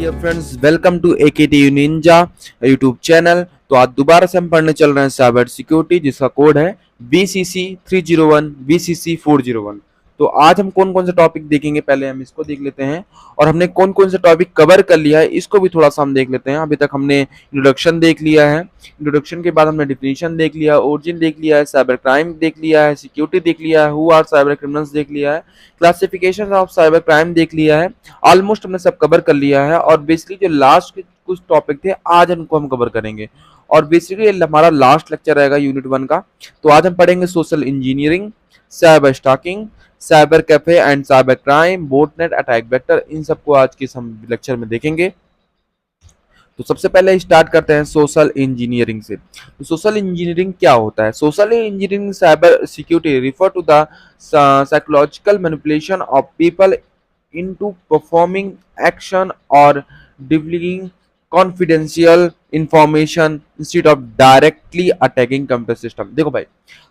Dear friends, welcome to AKTU ninja YouTube channel. तो आज दोबारा से हम पढ़ने चल रहे हैं साइबर सिक्योरिटी, जिसका कोड है BCC 301 BCC 401। तो आज हम कौन कौन से टॉपिक देखेंगे, पहले हम इसको देख लेते हैं। और हमने कौन कौन से टॉपिक कवर कर लिया है इसको भी थोड़ा सा हम देख लेते हैं। अभी तक हमने इंट्रोडक्शन देख लिया है, इंट्रोडक्शन के बाद हमने डिफिनीशन देख लिया, ओरिजिन देख लिया है, साइबर क्राइम देख लिया है, सिक्योरिटी देख लिया है, हु आर साइबर क्रिमिनल्स देख लिया है, क्लासिफिकेशन ऑफ साइबर क्राइम देख लिया है। ऑलमोस्ट हमने सब कवर कर लिया है। और बेसिकली जो लास्ट के कुछ टॉपिक थे आज उनको हम कवर करेंगे। और बेसिकली हमारा लास्ट लेक्चर रहेगा यूनिट 1 का। तो आज हम पढ़ेंगे social engineering, cyber stalking, cyber cafe and cyber crime, botnet, attack vector, इन सबको आज के हम लेक्चर में देखेंगे। तो सबसे पहले स्टार्ट करते हैं सोशल इंजीनियरिंग से। तो सोशल इंजीनियरिंग क्या होता है? Social engineering cyber security refer to the psychological manipulation of people into performing action or divulging confidential information instead of directly attacking computer system। देखो भाई,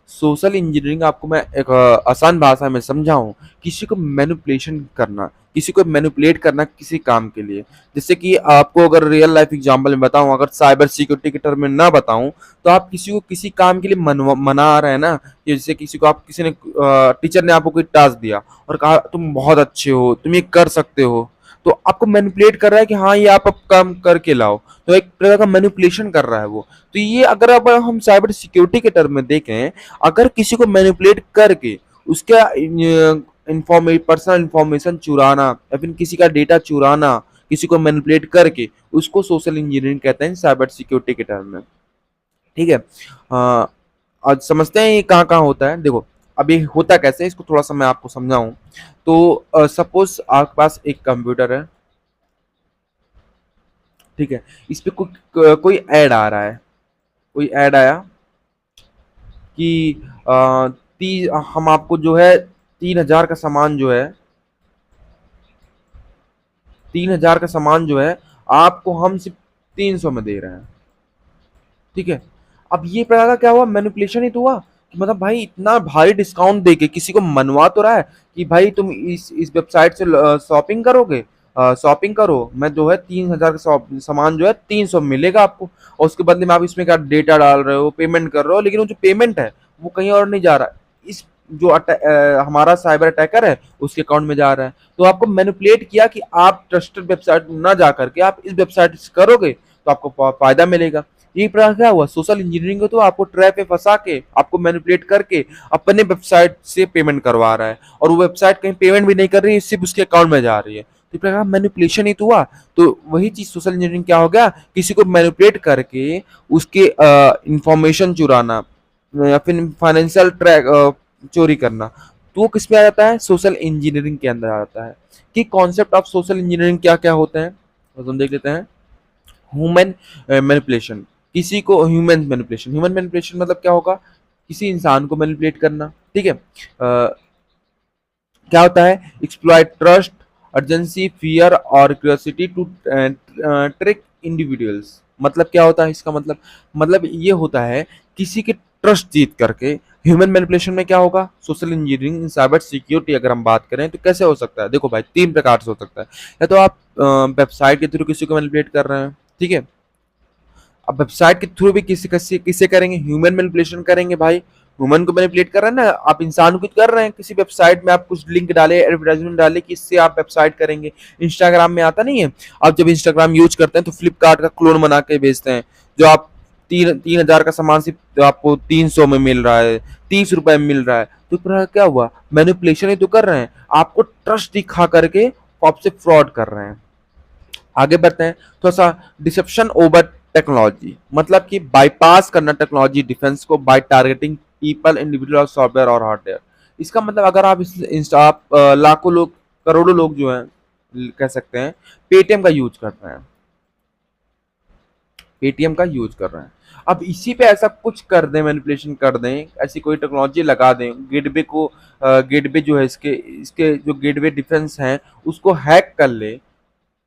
सोशल इंजीनियरिंग आपको मैं एक आसान भाषा में समझाऊं, किसी को मैनिपुलेशन करना, किसी को मैनिपुलेट करना किसी काम के लिए। जैसे कि आपको अगर रियल लाइफ एग्जांपल में बताऊं, अगर साइबर सिक्योरिटी के टर्म में ना बताऊं, तो आप किसी को किसी काम के लिए मना रहे हैं ना। जैसे किसी को आप किसी ने टीचर ने आपको कोई टास्क दिया और कहा तुम बहुत अच्छे हो, तुम ये कर सकते हो, तो आपको मैनिपुलेट कर रहा है कि हाँ ये आप अब काम करके लाओ। तो एक प्रकार का मैनिपुलेशन कर रहा है वो। तो ये अगर अब हम साइबर सिक्योरिटी के टर्म में देखें, अगर किसी को मैनिपुलेट करके उसका पर्सनल इंफॉर्मेशन चुराना या फिर किसी का डेटा चुराना, किसी को मैनिपुलेट करके, उसको सोशल इंजीनियरिंग कहते हैं साइबर सिक्योरिटी के टर्म में। ठीक है, आज समझते हैं ये कहाँ कहाँ होता है। देखो अभी होता कैसे, इसको थोड़ा सा मैं आपको समझाऊं। तो सपोज आपके पास एक कंप्यूटर है, ठीक है, इस पे कोई ऐड आ रहा है, कोई ऐड आया कि हम आपको जो है 3000 का सामान जो है, 3000 का सामान जो है आपको हम सिर्फ 300 में दे रहे हैं। ठीक है, अब ये प्रकार का क्या हुआ, मैनिपुलेशन ही तो हुआ कि मतलब भाई इतना भारी डिस्काउंट देके किसी को मनवा तो रहा है कि भाई तुम इस वेबसाइट से शॉपिंग करोगे, शॉपिंग करो, मैं जो है 3000 का सामान जो है 300 मिलेगा आपको। और उसके बदले में आप इसमें क्या डेटा डाल रहे हो, पेमेंट कर रहे हो, लेकिन वो जो पेमेंट है वो कहीं और नहीं जा रहा, इस जो हमारा साइबर अटैकर है उसके अकाउंट में जा रहा है। तो आपको मैनिपुलेट किया कि आप ट्रस्टेड वेबसाइट ना जा करके आप इस वेबसाइट से करोगे तो आपको फायदा मिलेगा। ये प्रकार क्या हुआ, सोशल इंजीनियरिंग को तो आपको ट्रैप पे फंसा के, आपको मैनिपुलेट करके अपने वेबसाइट से पेमेंट करवा रहा है, और वो वेबसाइट कहीं पेमेंट भी नहीं कर रही है, सिर्फ उसके अकाउंट में जा रही है। तो प्रकार मैनिपुलेशन ही तो हुआ। तो वही चीज सोशल इंजीनियरिंग क्या हो गया, किसी को मैनिपुलेट करके उसके इंफॉर्मेशन चुराना या फिर फाइनेंशियल ट्रैक चोरी करना। तो वो किस में आ जाता है, सोशल इंजीनियरिंग के अंदर आ जाता है। कि कॉन्सेप्ट ऑफ सोशल इंजीनियरिंग क्या क्या होते हैं तो हम देख लेते हैं। ह्यूमन मैनिपुलेशन, किसी को ह्यूमन मैनिपुलेशन मतलब क्या होगा, किसी इंसान को मैनिपुलेट करना। ठीक है, क्या होता है, एक्सप्लॉइट ट्रस्ट, अर्जेंसी, फियर और क्यूरियोसिटी टू ट्रिक इंडिविजुअल्स। मतलब क्या होता है इसका मतलब ये होता है किसी के ट्रस्ट जीत करके। ह्यूमन मैनिपुलेशन में क्या होगा, सोशल इंजीनियरिंग साइबर सिक्योरिटी अगर हम बात करें तो कैसे हो सकता है, देखो भाई 3 प्रकार से हो सकता है। या तो आप वेबसाइट के थ्रू किसी को मैनिपुलेट कर रहे हैं, ठीक है, अब वेबसाइट के थ्रू भी किसे करेंगे, ह्यूमन मैनिपुलेशन करेंगे। भाई ह्यूमन को मैनिपुलेट कर रहे हैं ना, आप इंसान को कर रहे हैं, किसी वेबसाइट में आप कुछ लिंक डाले, एडवर्टाइजमेंट डाले कि इससे आप वेबसाइट करेंगे। इंस्टाग्राम में आता नहीं है, आप जब इंस्टाग्राम यूज करते हैं तो फ्लिपकार्ट का क्लोन बना के बेचते हैं, जो आप 3000 का सामान सिर्फ आपको 300 में मिल रहा है, 30 रुपए में मिल रहा है। तो क्या हुआ, मैनिपुलेशन ही तो कर रहे हैं, आपको ट्रस्ट दिखा करके आपसे फ्रॉड कर रहे हैं। आगे बढ़ते हैं, थोड़ा सा डिसेप्शन ओवर टेक्नोलॉजी, मतलब कि बाईपास करना टेक्नोलॉजी डिफेंस को by targeting people, individual, software और हार्डवेयर। इसका मतलब अगर आप लाखों लोग, करोड़ों लोग जो हैं कह सकते हैं पेटीएम का यूज कर रहे हैं, पेटीएम का यूज कर रहे हैं। अब इसी पे ऐसा कुछ कर दें, मैनिपुलेशन कर दें, ऐसी कोई टेक्नोलॉजी लगा दें, गेटवे को गेटवे जो है इसके जो गेटवे डिफेंस है उसको हैक कर ले,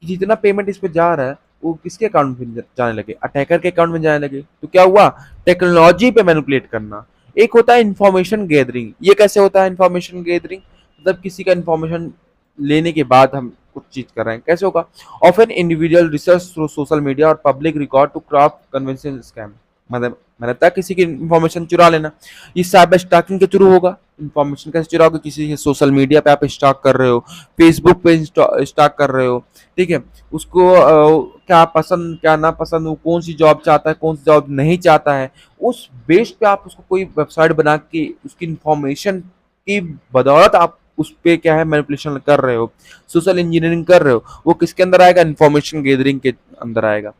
जितना पेमेंट इस पे जा रहा है वो किसके अकाउंट में जाने लगे, अटैकर के अकाउंट में जाने लगे। तो क्या हुआ, टेक्नोलॉजी पे मैनिपुलेट करना। एक होता है इंफॉर्मेशन गैदरिंग, ये कैसे होता है इंफॉर्मेशन गैदरिंग, मतलब किसी का इंफॉर्मेशन लेने के बाद हम कुछ चीज कर रहे हैं। कैसे होगा? Often individual research through social media और public record to craft convention scam. मतलब था किसी की इंफॉर्मेशन चुरा लेना। ये साइबर स्टॉकिंग के थ्रू होगा। इंफॉर्मेशन कैसे चुराओगे? किसी के सोशल मीडिया पे आप स्टॉक कर रहे हो, फेसबुक पे स्टॉक कर रहे हो, ठीक है। उसको क्या पसंद क्या ना पसंद, वो कौन सी जॉब चाहता है, कौन सी जॉब नहीं चाहता है, उस बेस पे आप उसको कोई वेबसाइट बना के उसकी इंफॉर्मेशन की बदौलत आप उस पे क्या है मैनिपुलेशन कर रहे हो, सोशल इंजीनियरिंग कर रहे हो। वो किसके अंदर आएगा? इन्फॉर्मेशन गैदरिंग के अंदर आएगा।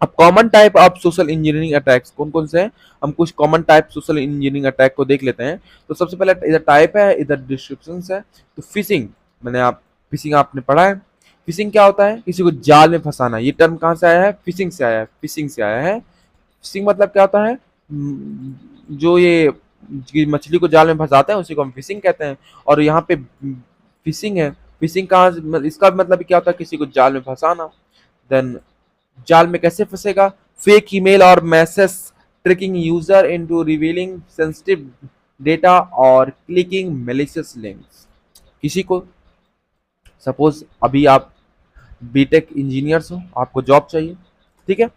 अब common type of social engineering attacks कौन कौन से हैं? हम कुछ common type social engineering attack को देख लेते हैं। तो सबसे पहले इधर टाइप है, इधर डिस्क्रिप्शन है। तो फिशिंग, फिशिंग आपने पढ़ा है। फिशिंग क्या होता है? किसी को जाल में फंसाना। ये टर्म कहाँ से आया है? फिशिंग से आया है। फिशिंग से आया है। फिशिंग मतलब क्या होता है? जो ये मछली को जाल में फंसाते हैं उसी को हम फिशिंग कहते हैं। और यहाँ पे फिशिंग है। फिशिंग कहाँ इसका मतलब क्या होता है? किसी को जाल में फंसाना। देन जाल में कैसे फंसेगा? फेक ईमेल और message tricking user into revealing sensitive data और क्लिकिंग मैलिशियस लिंक्स। किसी को सपोज अभी आप बीटेक इंजीनियर्स हो, आपको जॉब चाहिए, ठीक है।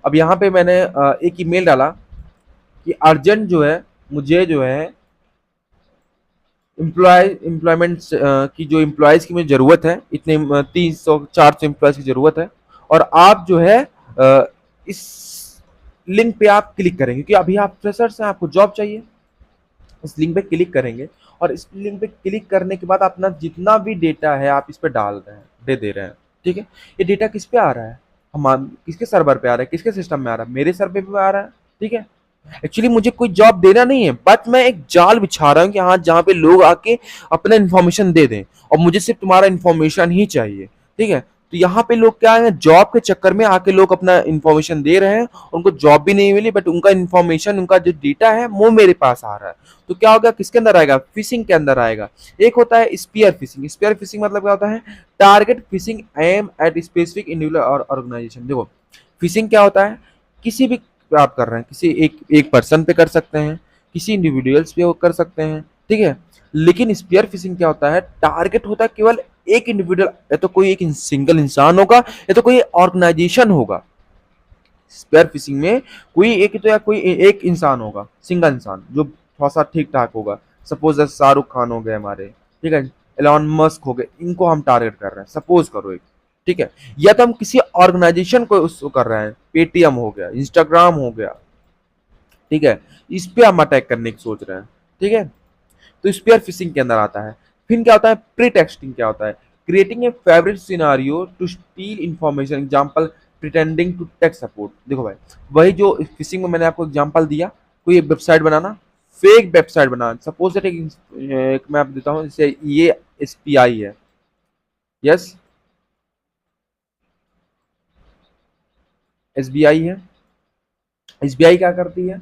अब यहाँ पे मैंने एक ईमेल डाला कि अर्जेंट जो है मुझे जो है एम्प्लॉयमेंट की जो एम्प्लॉयज की मुझे जरूरत है, इतने 300-400 एम्प्लॉयज की जरूरत है। और आप जो है इस लिंक पे आप क्लिक करेंगे क्योंकि अभी आप फ्रेशर्स हैं, आपको जॉब चाहिए। इस लिंक पे क्लिक करेंगे और इस लिंक पे क्लिक करने के बाद अपना जितना भी डेटा है आप इस पे डाल रहे हैं, दे रहे हैं, ठीक है। ये डेटा किस पे आ रहा है? हम किसके सर्वर पे आ रहा है? किसके सिस्टम में आ रहा है? मेरे सर्वर पे आ रहा है, ठीक है। एक्चुअली मुझे कोई जॉब देना नहीं है, बट मैं एक जाल बिछा रहा हूँ कि हाँ जहाँ पे लोग आके अपना इन्फॉर्मेशन दे दें और मुझे सिर्फ तुम्हारा इन्फॉर्मेशन ही चाहिए, ठीक है। तो यहाँ पे लोग क्या है, जॉब के चक्कर में आके लोग अपना इन्फॉर्मेशन दे रहे हैं, उनको जॉब भी नहीं मिली बट उनका इन्फॉर्मेशन, उनका जो डेटा है वो मेरे पास आ रहा है। तो क्या होगा? किसके अंदर आएगा? फिशिंग के अंदर आएगा। एक होता है स्पीयर फिशिंग। स्पीयर फिशिंग मतलब क्या होता है? Target phishing aim at specific individual और ऑर्गेनाइजेशन। देखो फिशिंग क्या होता है? किसी भी आप कर रहे हैं, किसी एक पर्सन पे कर सकते हैं, किसी इंडिविजुअल्स पे कर सकते हैं, ठीक है। लेकिन स्पीयर फिशिंग क्या होता है? टारगेट होता है केवल एक इंडिविजुअल, या तो कोई एक सिंगल इंसान होगा या तो कोई ऑर्गेनाइजेशन होगा। स्पीयर फिशिंग में कोई एक तो या कोई एक इंसान होगा, सिंगल इंसान जो थोड़ा सा ठीक ठाक होगा। सपोज शाहरुख खान हो गए हमारे, ठीक है, एलॉन मस्क हो गए, इनको हम टारगेट कर रहे हैं, सपोज करो एक, ठीक है। या तो हम किसी ऑर्गेनाइजेशन को उसको कर रहे हैं, पेटीएम हो गया, इंस्टाग्राम हो गया, ठीक है, इस पे हम अटैक करने की सोच रहे हैं, ठीक है। तो स्पीयर फिशिंग के अंदर आता है। फिर क्या होता है? प्री टेक्सटिंग क्या होता है? Creating a favourite scenario to steal information, example pretending to tech support. देखो भाई, वही जो फिशिंग में मैंने आपको एग्जांपल दिया, कोई एक website banana, fake website banana. Suppose that एक मैं आपको देता हूँ, जैसे ये एसबीआई है, यस एसबीआई है। एसबीआई क्या करती है?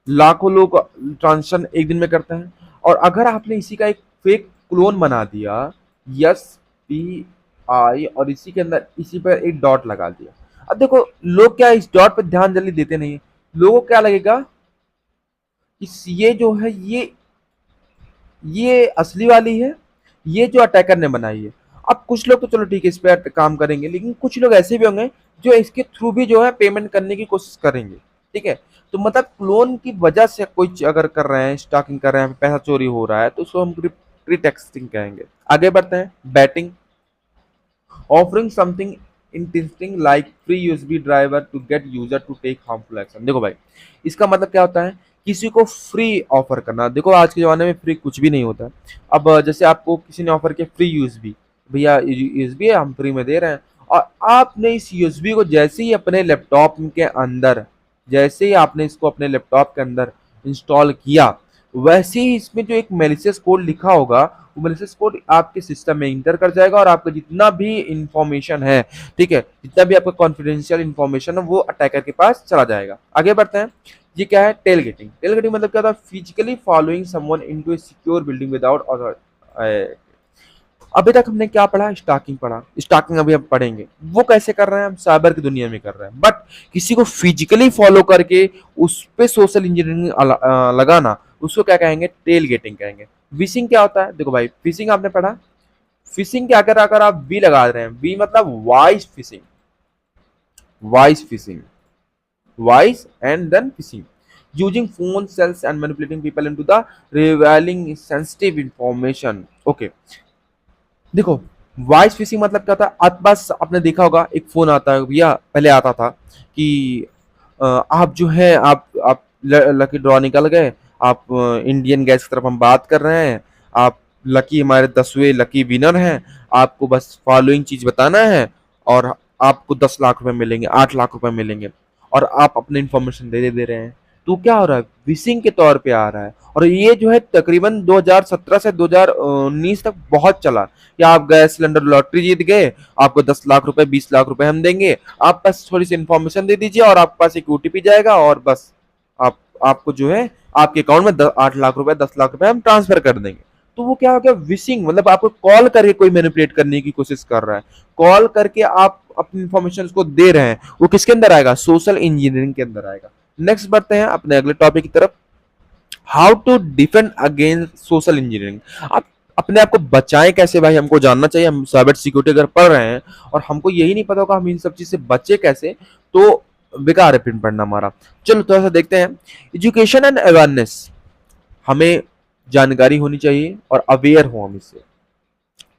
लाखों लोग ट्रांजेक्शन एक दिन में करते हैं। और अगर आपने इसी का एक फेक क्लोन बना दिया, यस पी आई, और इसी के अंदर इसी पर एक डॉट लगा दिया, अब देखो लोग क्या इस डॉट पर ध्यान जल्दी देते नहीं है। लोगों को क्या लगेगा कि ये जो है ये असली वाली है, ये जो अटैकर ने बनाई है। अब कुछ लोग तो चलो ठीक है इस पे काम करेंगे, लेकिन कुछ लोग ऐसे भी होंगे जो इसके थ्रू भी जो है पेमेंट करने की कोशिश करेंगे, ठीक है। तो मतलब क्लोन की वजह से कोई अगर कर रहे हैं, स्टॉकिंग कर रहे हैं, पैसा चोरी हो रहा है, तो उसको हम प्रीटेक्सटिंग कहेंगे। आगे बढ़ते हैं। Baiting, offering something interesting like free USB driver to get user to take harmful action. देखो भाई, इसका मतलब क्या होता है? किसी को फ्री ऑफर करना। देखो आज के जमाने में फ्री कुछ भी नहीं होता। अब जैसे आपको किसी ने ऑफर किया फ्री यूएसबी, भैया यूएसबी है हम फ्री में दे रहे हैं, और आपने इस यूएसबी को जैसे ही अपने लैपटॉप के अंदर, जैसे ही आपने इसको अपने लैपटॉप के अंदर इंस्टॉल किया, वैसे ही इसमें जो एक मैलिशियस कोड लिखा होगा, वो मैलिशियस कोड आपके सिस्टम में इंटर कर जाएगा और आपका जितना भी इंफॉर्मेशन है, ठीक है, जितना भी आपका कॉन्फिडेंशियल इंफॉर्मेशन है, वो अटैकर के पास चला जाएगा। आगे बढ़ते हैं। ये क्या है? Tell getting. टेल गेटिंग मतलब क्या होता है? फिजिकली फॉलोइंग समवन इनटू ए सिक्योर बिल्डिंग विदाउट ऑथर। अभी तक हमने क्या पढ़ा? स्टॉकिंग पढ़ा। स्टॉकिंग अभी हम पढ़ेंगे। वो कैसे कर रहे हैं? हम साइबर की दुनिया में कर रहे हैं, बट किसी को फिजिकली फॉलो करके उस पे सोशल इंजीनियरिंग लगाना, उसको क्या कहेंगे? टेल गेटिंग कहेंगे। फिशिंग क्या होता है? देखो भाई, फिशिंग आपने पढ़ा, फिशिंग के अगर आप वी लगा रहे हैं, वी मतलब vice fishing, vice fishing, wise and then phishing, using phone cells and manipulating people into the revealing sensitive information. Okay, देखो वॉइस फिशिंग मतलब क्या था, आपके पास आपने देखा होगा एक फोन आता है भैया, पहले आता था कि आप जो है आप लकी ड्रॉ निकल गए, आप इंडियन गैस की तरफ हम बात कर रहे हैं, आप लकी हमारे 10वें लकी विनर हैं, आपको बस फॉलोइंग चीज बताना है और आपको 10 लाख रुपए मिलेंगे, 8 लाख रुपए मिलेंगे, और आप अपने इन्फॉर्मेशन दे रहे हैं। तो क्या हो रहा है, विशिंग के तौर पे आ रहा है। और ये जो है तकरीबन 2017 से 2019 तक बहुत चला कि आप गैस सिलेंडर लॉटरी जीत गए, आपको 10 लाख रुपए 20 लाख रुपए हम देंगे, आप बस थोड़ी सी इन्फॉर्मेशन दे दीजिए और आपके पास एक ओटीपी जाएगा और बस आप आपको जो है आपके अकाउंट में 8 लाख रुपए 10 लाख रुपए हम ट्रांसफर कर देंगे। तो वो क्या हो गया, विशिंग मतलब आपको कॉल करके कोई मैनिपुलेट करने की कोशिश कर रहा है, कॉल करके आप अपनी इन्फॉर्मेशन उसको दे रहे हैं, वो किसके अंदर आएगा, सोशल इंजीनियरिंग के अंदर आएगा। नेक्स्ट बढ़ते हैं अपने अगले टॉपिक की तरफ, how to defend against social engineering. आप अपने आप को बचाएं कैसे भाई, हमको जानना चाहिए। हम साइबर सिक्योरिटी अगर पढ़ रहे हैं और हमको यही नहीं पता होगा हम इन सब चीज से बचे कैसे, तो बेकार है प्रिंट पढ़ना हमारा। चलो थोड़ा सा देखते हैं, एजुकेशन एंड अवेयरनेस, हमें जानकारी होनी चाहिए और अवेयर हो हम इससे,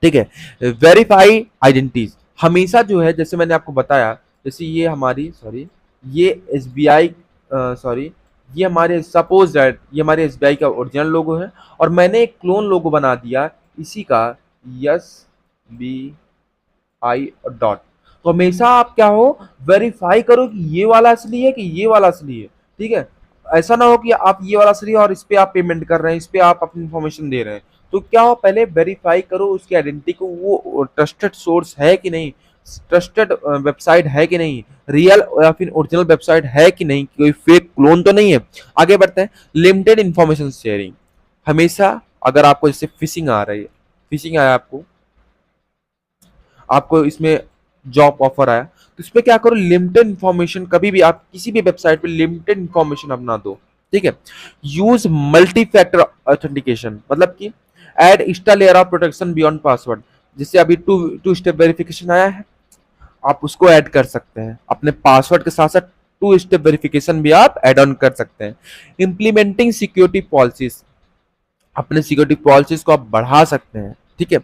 ठीक है। वेरीफाई आइडेंटिटीज, हमेशा जो है जैसे मैंने आपको बताया, जैसे ये हमारी सॉरी ये एसबीआई सॉरी ये हमारे सपोज दैट ये हमारे एसबीआई का ओरिजिनल लोगो है और मैंने एक क्लोन लोगो बना दिया इसी का, यस बी आई डॉट। तो हमेशा आप क्या हो, वेरीफाई करो कि ये वाला असली है कि ये वाला असली है, ठीक है। ऐसा ना हो कि आप ये वाला असली है और इस पे आप पेमेंट कर रहे हैं, इस पे आप अपनी इंफॉर्मेशन दे रहे हैं। तो क्या हो, पहले वेरीफाई करो उसकी आइडेंटिटी को, वो ट्रस्टेड सोर्स है कि नहीं, ट्रस्टेड वेबसाइट है कि नहीं, रियल या फिर ओरिजिनल वेबसाइट है कि नहीं, कोई फेक क्लोन तो नहीं है। आगे बढ़ते हैं, लिमिटेड इंफॉर्मेशन शेयरिंग, हमेशा अगर आपको जैसे फिशिंग आ रही है, फिशिंग आया आपको इसमें जॉब ऑफर आया, तो इसमें क्या करो, लिमिटेड इंफॉर्मेशन, कभी भी आप किसी भी वेबसाइट पे लिमिटेड इंफॉर्मेशन अपना दो, ठीक है। यूज मल्टी फैक्टर ऑथेंटिकेशन, मतलब कि add extra layer of protection beyond password, जिससे अभी टू स्टेप वेरिफिकेशन आया है, आप उसको ऐड कर सकते हैं अपने पासवर्ड के साथ साथ, टू स्टेप वेरिफिकेशन भी आप ऐड ऑन कर सकते हैं। इंप्लीमेंटिंग सिक्योरिटी पॉलिसीज, अपने सिक्योरिटी पॉलिसीज को आप बढ़ा सकते हैं, ठीक है।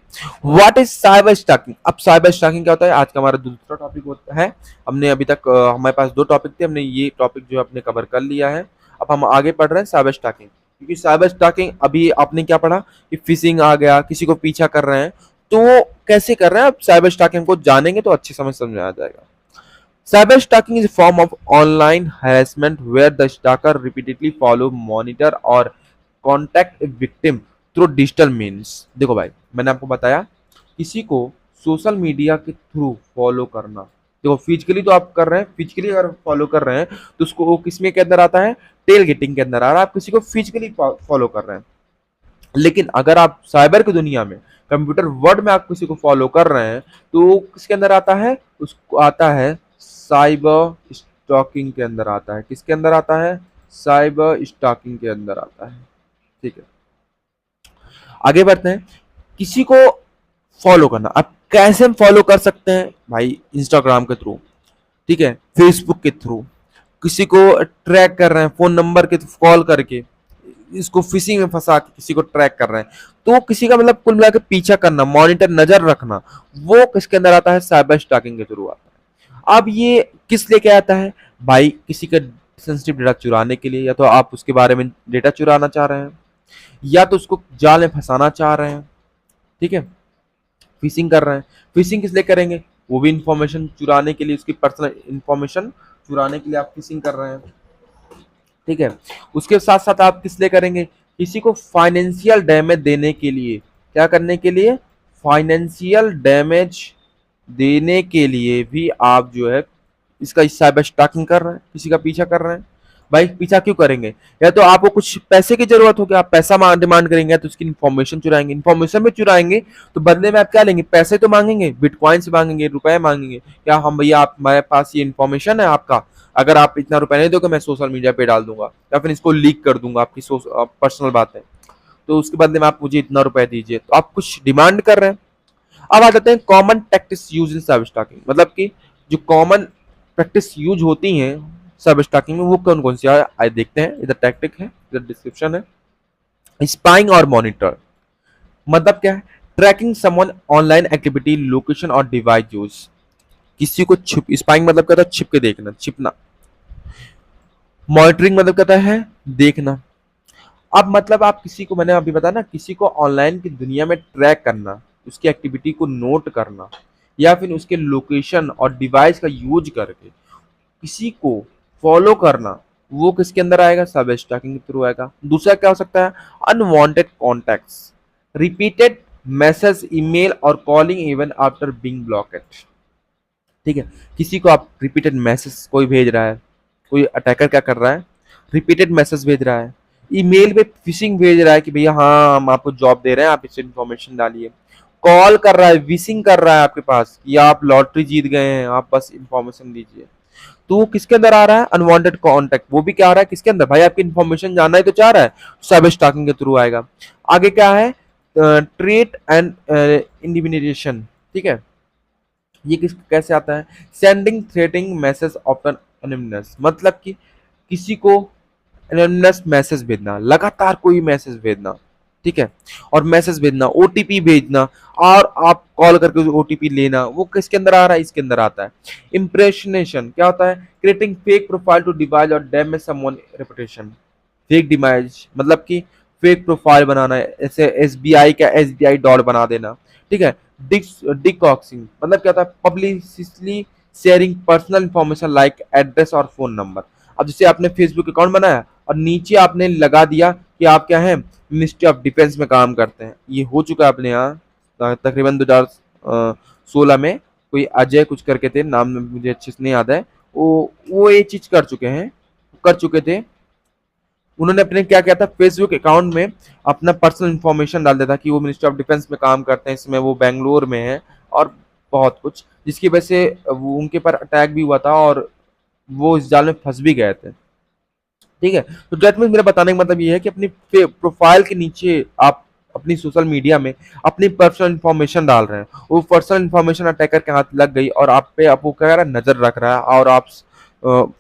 व्हाट इज साइबर स्टॉकिंग, अब साइबर स्टॉकिंग क्या होता है, आज का हमारा दूसरा टॉपिक होता है। हमने अभी तक हमारे पास 2 टॉपिक थे, हमने ये टॉपिक जो अपने कवर कर लिया है। अब हम आगे पढ़ रहे हैं साइबर स्टॉकिंग, क्योंकि साइबर स्टॉकिंग अभी आपने क्या पढ़ा कि फिशिंग आ गया, किसी को पीछा कर रहे हैं, तो कैसे कर रहे हैं, अब साइबर स्टॉकिंग को जानेंगे तो अच्छी समझ में आ जाएगा। Cyber stalking is a form of online harassment where the stalker repeatedly follow, monitor or contact a victim through digital means। देखो भाई, मैंने आपको बताया किसी को सोशल मीडिया के थ्रू फॉलो करना, देखो फिजिकली तो आप कर रहे हैं, फिजिकली अगर फॉलो कर रहे हैं तो उसको वो किसमें के अंदर आता है, टेल गेटिंग के अंदर आ रहा है, आप किसी को फिजिकली फॉलो कर रहे हैं। लेकिन अगर आप साइबर की दुनिया में, कंप्यूटर वर्ल्ड में आप किसी को फॉलो कर रहे हैं, तो किसके अंदर आता है, उसको आता है साइबर स्टॉकिंग के अंदर आता है। किसके अंदर आता है, साइबर स्टॉकिंग के अंदर आता है, ठीक है। आगे बढ़ते हैं, किसी को फॉलो करना, अब कैसे हम फॉलो कर सकते हैं भाई, इंस्टाग्राम के थ्रू, ठीक है, फेसबुक के थ्रू, किसी को ट्रैक कर रहे हैं फोन नंबर के कॉल करके, इसको फिशिंग में फंसा के किसी को ट्रैक कर रहे हैं, तो किसी का मतलब कुल मिलाकर पीछा करना, मॉनिटर नजर रखना, वो किसके अंदर आता है, साइबर स्टॉकिंग के थ्रू आता है। अब ये किस लेके आता है भाई, किसी का सेंसिटिव डेटा चुराने के लिए, या तो आप उसके बारे में डेटा चुराना चाह रहे हैं, या तो उसको जाल में फंसाना चाह रहे हैं, ठीक है, फिशिंग कर रहे हैं। फिशिंग किस लिए करेंगे, वो भी इंफॉर्मेशन चुराने के लिए, उसकी पर्सनल इंफॉर्मेशन चुराने के लिए आप फिशिंग कर रहे हैं, ठीक है। उसके साथ साथ आप किस लिए करेंगे, किसी को फाइनेंशियल डैमेज देने के लिए, क्या करने के लिए, फाइनेंशियल डैमेज देने के लिए भी आप जो है इसका साइबर स्टॉकिंग कर रहे हैं, किसी का पीछा कर रहे हैं। भाई पीछा क्यों करेंगे, या तो आपको कुछ पैसे की जरूरत होगी, आप पैसा डिमांड करेंगे, तो उसकी इन्फॉर्मेशन चुराएंगे, इन्फॉर्मेशन में चुराएंगे तो बदले में आप क्या लेंगे, पैसे तो मांगेंगे, बिटकॉइंस मांगेंगे, रुपए मांगेंगे, क्या हम भैया आप हमारे पास ये इन्फॉर्मेशन है आपका, अगर आप इतना रुपए नहीं दोगे मैं सोशल मीडिया पे डाल दूंगा या फिर इसको लीक कर दूंगा, आपकी पर्सनल बात है, तो उसके बदले में आप मुझे इतना रुपए दीजिए, तो आप कुछ डिमांड कर रहे हैं। अब आ जाते हैं common practice use in cyber stalking, मतलब कि जो कॉमन प्रैक्टिस यूज होती हैं साइबर स्टॉकिंग में वो कौन कौन सी है आइए देखते हैं। इधर टैक्टिक है, इधर डिस्क्रिप्शन है। स्पाइंग और मॉनिटर मतलब क्या है, tracking someone online activity, location और डिवाइस यूज। किसी को छिप, स्पाइंग मतलब कहता है छिप के देखना, छिपना। मॉनिटरिंग मतलब कहता है देखना। अब मतलब आप किसी को, मैंने अभी बताया ना, किसी को ऑनलाइन की दुनिया में ट्रैक करना, उसकी एक्टिविटी को नोट करना, या फिर उसके लोकेशन और डिवाइस का यूज करके किसी को फॉलो करना, वो किसके अंदर आएगा, सब स्टॉकिंग के थ्रू आएगा। दूसरा क्या हो सकता है, unwanted contacts, repeated message, email और calling even after being blocked. ठीक है, किसी को आप रिपीटेड मैसेज कोई भेज रहा है, कोई अटैकर क्या कर रहा है, रिपीटेड मैसेज भेज रहा है, ईमेल पे फिशिंग भेज रहा है कि भैया हाँ हम आपको जॉब दे रहे हैं, आप इससे इन्फॉर्मेशन डालिए, कॉल कर रहा है, विशिंग कर रहा है आपके पास कि आप लॉटरी जीत गए हैं, आप बस इन्फॉर्मेशन दीजिए। तो वो किसके अंदर आ रहा है, अनवांटेड कॉन्टैक्ट। वो भी क्या आ रहा है किसके अंदर, भाई आपकी इन्फॉर्मेशन जानना ही तो चाह रहा है, साइबर स्टॉकिंग के थ्रू आएगा। आगे क्या है, ट्रेट एंड इंडिमिनेशन। ठीक है, ये किस कैसे आता है, sending threatening message often anonymous, मतलब कि किसी को एनोनिमस मैसेज भेजना, लगातार कोई मैसेज भेजना। ठीक है, और मैसेज भेजना, ओटीपी भेजना, और आप कॉल करके ओटीपी लेना, वो किसके अंदर आ रहा है, इसके अंदर आता है। इंप्रेशनेशन क्या होता है, creating fake profile to deceive और damage someone reputation. Fake deceive मतलब कि फेक प्रोफाइल बनाना है, ऐसे एसबीआई का एसबीआई डॉट बना देना। ठीक है, डिकॉक्सिंग मतलब क्या होता है, publicly sharing personal information like address और फोन नंबर। अब जैसे आपने फेसबुक अकाउंट बनाया और नीचे आपने लगा दिया कि आप क्या है, मिनिस्ट्री ऑफ डिफेंस में काम करते हैं। ये हो चुका है अपने यहाँ तकरीबन 2016 में, कोई अजय कुछ करके थे, नाम मुझे अच्छे से नहीं याद है, वो ये चीज कर चुके हैं, कर चुके थे। उन्होंने अपने क्या किया था, फेसबुक अकाउंट में अपना पर्सनल इंफॉर्मेशन डाल दिया था कि वो मिनिस्ट्री ऑफ डिफेंस में काम करते हैं, इसमें वो बेंगलोर में है, और बहुत कुछ, जिसकी वजह से वो उनके पर अटैक भी हुआ था और वो इस जाल में फंस भी गए थे। ठीक है, तो डेट मीन्स मेरा बताने का मतलब ये है कि अपनी प्रोफाइल के नीचे आप अपनी सोशल मीडिया में अपनी पर्सनल इंफॉर्मेशन डाल रहे हैं, वो पर्सनल इंफॉर्मेशन अटैकर के हाथ लग गई और आप पे, आप वो क्या कर रहा है, नजर रख रहा है और आप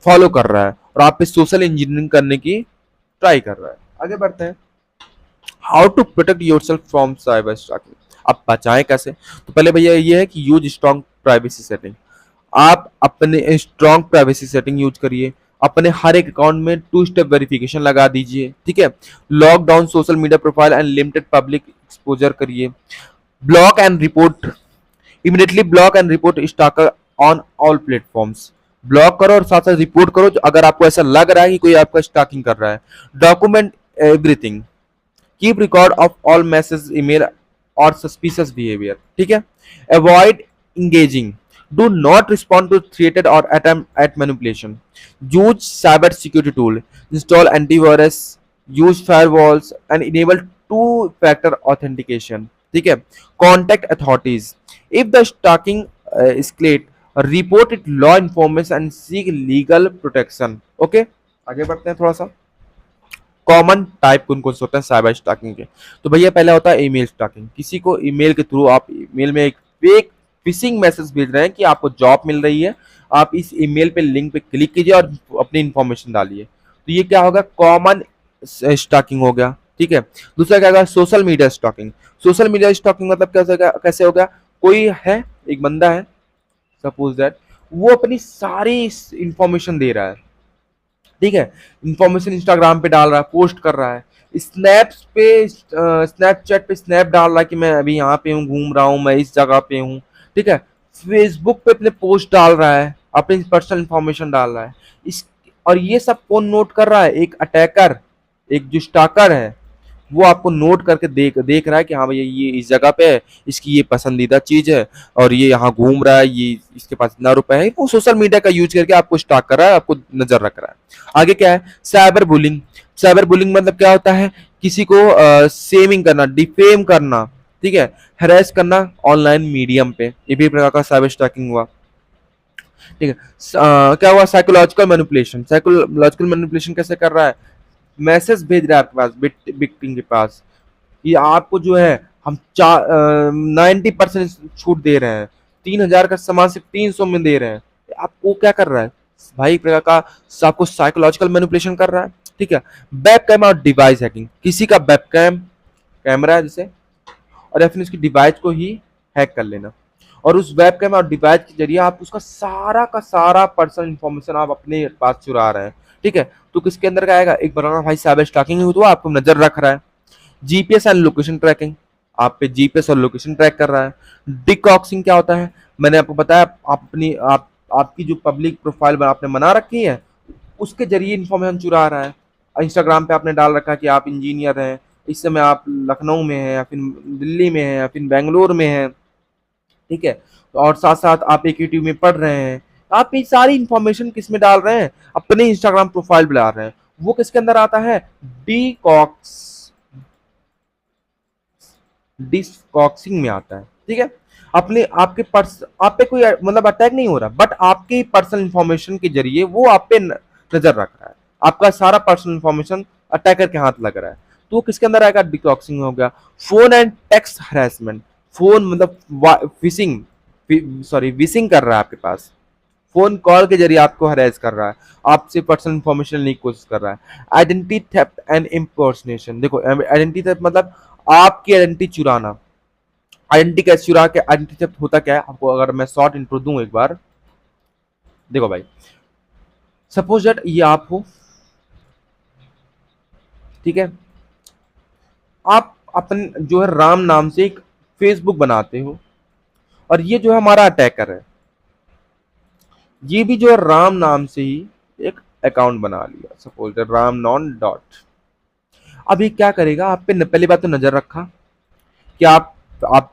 फॉलो कर रहा है और आप पे सोशल इंजीनियरिंग करने की ट्राई कर रहा है। आगे बढ़ते हैं, how to protect yourself from cyber stalking. आप बचाएं कैसे, तो पहले भैया ये है कि यूज स्ट्रॉन्ग प्राइवेसी सेटिंग। आप अपने स्ट्रॉन्ग प्राइवेसी सेटिंग यूज करिए, अपने हर एक अकाउंट में 2 स्टेप वेरिफिकेशन लगा दीजिए। ठीक है, lock down social media profile and limited public exposure करिए। Block and report, immediately block and report stalker on all platforms. Block करो और साथ साथ रिपोर्ट करो अगर आपको ऐसा लग रहा है कि कोई आपका स्टॉकिंग कर रहा है। Document everything, keep record of all message, email और सस्पिशियस बिहेवियर। ठीक है, avoid engaging, do not respond to threated or attempt at manipulation, use cyber security tool, install antivirus, use firewalls and enable two factor authentication. ठीक है, contact authorities if the stalking escalate, report it law enforcement and seek legal protection. Okay, आगे बढ़ते हैं थोड़ा सा। Common type कौन कौन से होते हैं साइबर स्टॉकिंग के, तो भैया पहला होता है ईमेल स्टॉकिंग। किसी को ईमेल के थ्रू आप ईमेल में एक फेक फिशिंग मैसेज भेज रहे हैं कि आपको जॉब मिल रही है, आप इस ईमेल पे लिंक पे क्लिक कीजिए और अपनी इंफॉर्मेशन डालिए। तो ये क्या होगा, कॉमन स्टॉकिंग हो गया। ठीक है, दूसरा क्या होगा, social media stalking. Social media stalking मतलब कैसे हो गया, कोई है, एक बंदा है सपोज दैट, वो अपनी सारी इंफॉर्मेशन दे रहा है। ठीक है, इंफॉर्मेशन इंस्टाग्राम पे डाल रहा है, पोस्ट कर रहा है, स्नैप्स पे स्नैपचैट पे स्नैप डाल रहा है कि मैं अभी यहाँ पे हूँ, घूम रहा हूँ, मैं इस जगह पे हूँ। ठीक है, फेसबुक पे अपने पोस्ट डाल रहा है, अपनी पर्सनल इंफॉर्मेशन डाल रहा है। इस और ये सब कौन नोट कर रहा है, एक अटैकर, एक जो स्टाकर है, वो आपको नोट करके देख रहा है कि हाँ भैया ये इस जगह पे है, इसकी ये पसंदीदा चीज है और ये यहाँ घूम रहा है, ये इसके पास इतना रुपए है। वो सोशल मीडिया का यूज करके आपको स्टॉक कर रहा है, आपको नजर रख रहा है। आगे क्या है, साइबर बुलिंग। साइबर बुलिंग मतलब क्या होता है, किसी को सेमिंग करना, डिफेम करना, ठीक है, हरेस करना ऑनलाइन मीडियम पे, ये भी एक प्रकार का साइबर स्टॉकिंग हुआ। ठीक है, क्या हुआ, साइकोलॉजिकल मैनिपुलेशन। साइकोलॉजिकल मैनिपुलेशन कैसे कर रहा है, मैसेज भेज रहा है आपके पास, विक्टिम के पास, कि आपको जो है हम 90% छूट दे रहे हैं, 3,000 का सामान सिर्फ 300 में दे रहे हैं। आपको क्या कर रहा है भाई, एक प्रकार का आपको साइकोलॉजिकल मैनिपुलेशन कर रहा है। ठीक है, वेब कैम और डिवाइस हैकिंग, किसी का वेब कैम कैमरा है जैसे, और या फिर उसकी डिवाइस को ही हैक कर लेना, और उस वेब कैम और डिवाइस के जरिए आप उसका सारा का सारा पर्सनल इंफॉर्मेशन आप अपने पास चुरा रहे हैं। ठीक है, तो किसके अंदर का आएगा, एक बनाना भाई साइबर स्टॉकिंग हुई, तो आपको नजर रख रहा है। जीपीएस एंड लोकेशन ट्रैकिंग, आप पे जीपीएस और लोकेशन ट्रैक कर रहा है। डिकॉक्सिंग क्या होता है, मैंने आपको बताया, आपकी जो पब्लिक प्रोफाइल आपने बना रखी है उसके जरिए इंफॉर्मेशन चुरा रहा है। इंस्टाग्राम पे आपने डाल रखा है कि आप इंजीनियर हैं, इस समय आप लखनऊ में हैं या फिर दिल्ली में हैं या फिर बेंगलोर में हैं। ठीक है, और साथ साथ आप एक यूट्यूब में पढ़ रहे हैं। आप ये सारी इंफॉर्मेशन किस में डाल रहे हैं, अपने इंस्टाग्राम प्रोफाइल पे डाल रहे हैं। वो किसके अंदर आता है, डीकॉक्स डिस्कॉक्सिंग में आता है। ठीक है, अपने आपके पर्स आप पे कोई मतलब अटैक नहीं हो रहा, बट आपके पर्सनल इंफॉर्मेशन के जरिए वो आप पे नजर रख रहा है। आपका सारा पर्सनल इंफॉर्मेशन अटैकर के हाथ लग रहा है, तो वो किसके अंदर आएगा, डिकॉक्सिंग हो गया। Phone and text harassment, phone मतलब फिशिंग, सॉरी विशिंग कर रहा है आपके पास, फोन कॉल के जरिए आपको हरेस कर रहा है, आपसे पर्सनल इंफॉर्मेशन लेने की कोशिश कर रहा है। आइडेंटिटी थेफ्ट एंड इम्पर्सनेशन, देखो आइडेंटिटी थेफ्ट मतलब आपकी आइडेंटिटी चुराना। आइडेंटिटी कैसे चुरा के, आइडेंटिटी थेफ्ट होता क्या है, आपको अगर मैं शॉर्ट इंट्रो दूं एक बार, देखो भाई, सपोज दैट ये आप हो, ठीक है, आप अपन जो है राम नाम से एक फेसबुक बनाते हो, और ये जो है हमारा अटैकर है, ये भी जो है राम नाम से ही एक अकाउंट बना लिया, सपोज राम नॉन डॉट। अब ये क्या करेगा, आप पे पहली बात तो नजर रखा कि आप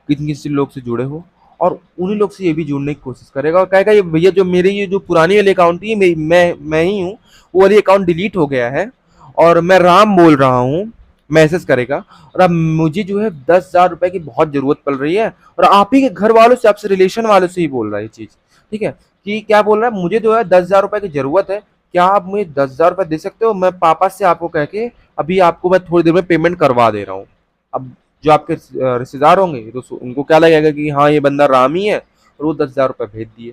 किन किसी लोग से जुड़े हो, और उन्हीं लोग से ये भी जुड़ने की कोशिश करेगा, और कहेगा ये भैया जो मेरे ये जो पुरानी वाली अकाउंट थी, मैं ही हूँ, वो वाली अकाउंट डिलीट हो गया है और मैं राम बोल रहा हूँ, मैसेज करेगा। और अब मुझे जो है 10,000 रुपए की बहुत जरूरत पड़ रही है, और आप ही के घर वालों से, आपसे रिलेशन वालों से ही बोल रहा है ये चीज। ठीक है, कि क्या बोल रहा है, मुझे जो है 10,000 रुपए की जरूरत है, क्या आप मुझे 10,000 रुपए दे सकते हो, मैं पापा से आपको कह के अभी आपको मैं थोड़ी देर में पेमेंट करवा दे रहा हूँ। अब जो आपके रिश्तेदार होंगे तो उनको क्या लगेगा कि हाँ ये बंदा राम ही है, और वो 10,000 रुपए भेज दिए।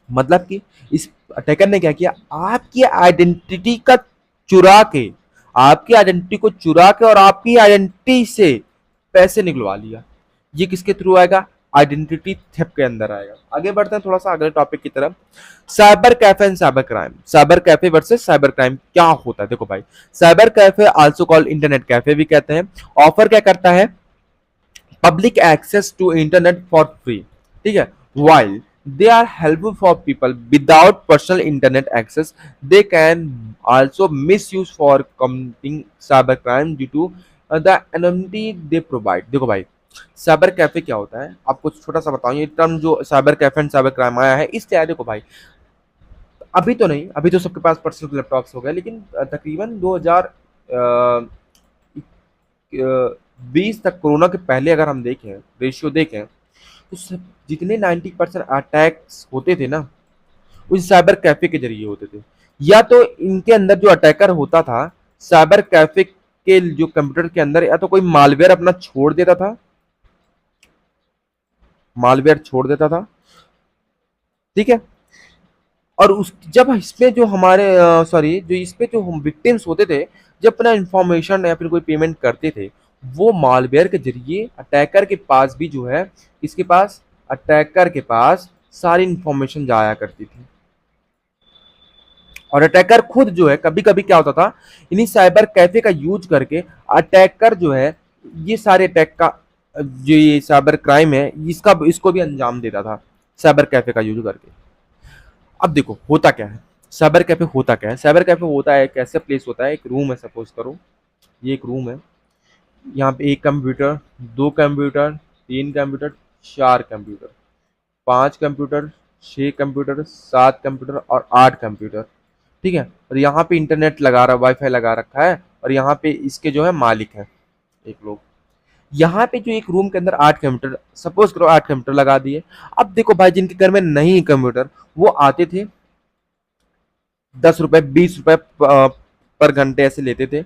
मतलब कि इस अटैकर ने क्या किया, आपकी आइडेंटिटी का चुरा के, आपकी आइडेंटिटी को चुरा के और आपकी आइडेंटिटी से पैसे निकलवा लिया। ये किसके थ्रू आएगा, आइडेंटिटी थेफ्ट के अंदर आएगा। आगे बढ़ते हैं थोड़ा सा अगले टॉपिक की तरफ, cyber cafe and cyber crime. Cyber cafe versus cyber crime क्या होता है, देखो भाई, cyber cafe also called internet cafe भी कहते हैं, ऑफर क्या करता है, public access to internet for free। ठीक है, while they are helpful for people without personal internet access, they can also misuse for committing cybercrime due to the anonymity they provide। देखो भाई, साइबर कैफे क्या होता है, आपको छोटा सा बताऊं, ये टर्म जो cyber cafe and cyber crime आया है, इससे आया, देखो भाई, अभी तो नहीं, अभी तो सबके पास पर्सनल लैपटॉप्स हो गए, लेकिन तकरीबन 2020 तक, कोरोना के पहले अगर हम देखें, रेशियो देखें, तो जितने 90% अटैक्स होते थे ना, उस साइबर कैफे के जरिए होते थे। या तो इनके अंदर जो अटैकर होता था, साइबर कैफे के जो कंप्यूटर के अंदर, या तो कोई मालवेयर अपना छोड़ देता था, मालवेयर छोड़ देता था। ठीक है, और उस जब इसमें जो हमारे सॉरी जो इसपे जो हम विक्टिम्स होते थे, जब अपना इंफॉर्मेशन या फिर कोई पेमेंट करते थे, वो मालवेयर के जरिए अटैकर के पास भी जो है, इसके पास, अटैकर के पास सारी इंफॉर्मेशन जाया करती थी। और अटैकर खुद जो है, कभी कभी क्या होता था, इन्हीं साइबर कैफे का यूज करके अटैकर जो है, ये सारे अटैक का जो ये साइबर क्राइम है, इसका इसको भी अंजाम देता था साइबर कैफे का यूज करके। अब देखो होता क्या है, साइबर कैफे होता क्या है, साइबर कैफे होता है एक ऐसा प्लेस होता है, एक रूम है, सपोज करो ये एक रूम है, यहाँ पे एक कंप्यूटर, दो कंप्यूटर, तीन कंप्यूटर, चार कंप्यूटर, पांच कंप्यूटर, छह कंप्यूटर, सात कंप्यूटर और आठ कंप्यूटर। ठीक है, और यहाँ पे इंटरनेट लगा रहा, वाईफाई लगा रखा है, और यहाँ पे इसके जो है मालिक है एक लोग। यहाँ पे जो एक रूम के अंदर आठ कंप्यूटर, सपोज करो आठ कंप्यूटर लगा दिए। अब देखो भाई, जिनके घर में नहीं कंप्यूटर, वो आते थे, 10 रुपए 20 रुपए पर घंटे ऐसे लेते थे,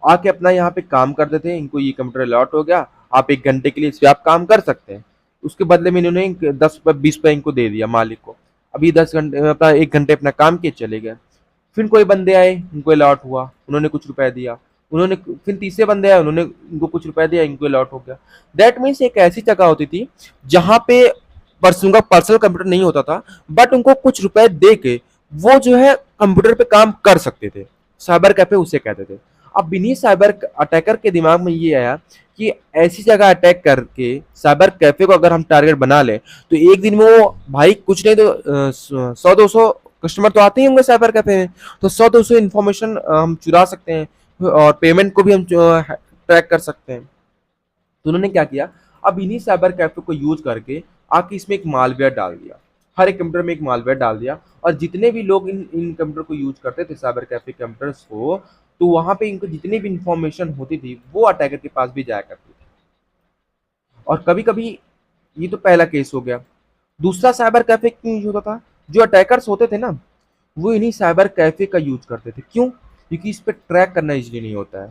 आके अपना यहाँ पे काम करते थे, इनको ये कंप्यूटर अलॉट हो गया, आप 1 घंटे के लिए इस पे आप काम कर सकते हैं। उसके बदले में इन्होंने 10 20 रुपए इनको दे दिया मालिक को। अभी 10 घंटे अपना 1 घंटे अपना काम किए चले गए। फिर कोई बंदे आए, उनको अलॉट हुआ, उन्होंने कुछ रुपए दिया, उन्होंने फिर तीसरे बंदे आए, उन्होंने उनको कुछ रुपए दिया, इनको अलॉट हो गया। दैट मीन्स एक ऐसी जगह होती थी जहां पे उनका पर्सनल कंप्यूटर नहीं होता था, बट उनको कुछ रुपए दे के वो जो है कंप्यूटर पे काम कर सकते थे। साइबर कैफे उसे कहते थे। अब इन्हीं साइबर अटैकर के दिमाग में ये आया कि ऐसी जगह अटैक करके साइबर कैफे को अगर हम टारगेट बना लें तो एक दिन में वो भाई कुछ नहीं तो 100 200 कस्टमर तो आते ही होंगे साइबर कैफे में, तो 100 200 इन्फॉर्मेशन हम चुरा सकते हैं और पेमेंट को भी हम ट्रैक कर सकते हैं। तो उन्होंने क्या किया, अब इन्हीं साइबर कैफे को यूज करके आके इसमें एक मालवेयर डाल दिया, हर एक कंप्यूटर में एक मालवेयर डाल दिया, और जितने भी लोग इन कंप्यूटर को यूज करते थे साइबर कैफे कंप्यूटर्स को, तो वहां पे इनको जितनी भी इंफॉर्मेशन होती थी वो अटैकर के पास भी जाया करती थी। और कभी कभी, ये तो पहला केस हो गया। दूसरा साइबर कैफे क्यों यूज होता था, जो अटैकर्स होते थे ना, वो इन्हीं साइबर कैफे का यूज करते थे। क्यों? क्योंकि इस पर ट्रैक करना इजीली नहीं होता है।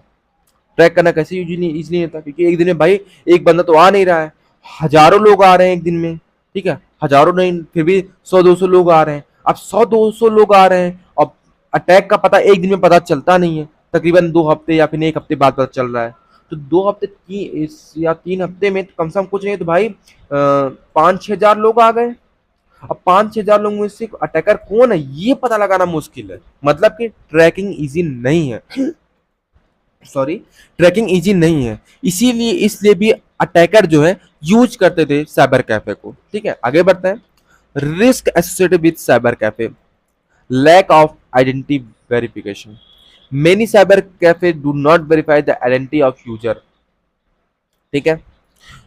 ट्रैक करना कैसे इजीली नहीं होता, क्योंकि एक दिन में भाई एक बंदा तो आ नहीं रहा है, हजारों लोग आ रहे हैं एक दिन में, ठीक है, हजारों नहीं फिर भी 100 200 लोग आ रहे हैं। अब 100 200 लोग आ रहे हैं, अब अटैक का पता एक दिन में पता चलता नहीं है, तकरीबन 2 हफ्ते या फिर 1 हफ्ते बाद पता चल रहा है। तो 2 हफ्ते या 3 हफ्ते में तो कम से कम कुछ नहीं तो भाई 5 6 हजार लोग आ गए। अब 5 6 हजार लोगों में से अटैकर कौन है ये पता लगाना मुश्किल है, मतलब कि ट्रैकिंग इजी नहीं है। सॉरी, ट्रैकिंग इजी नहीं है, इसीलिए इसलिए भी अटैकर जो है यूज करते थे साइबर कैफे को। ठीक है, आगे बढ़ते हैं। Risk associated with cyber cafe, lack of identity verification, many cyber cafe do not verify the identity of user. ठीक है,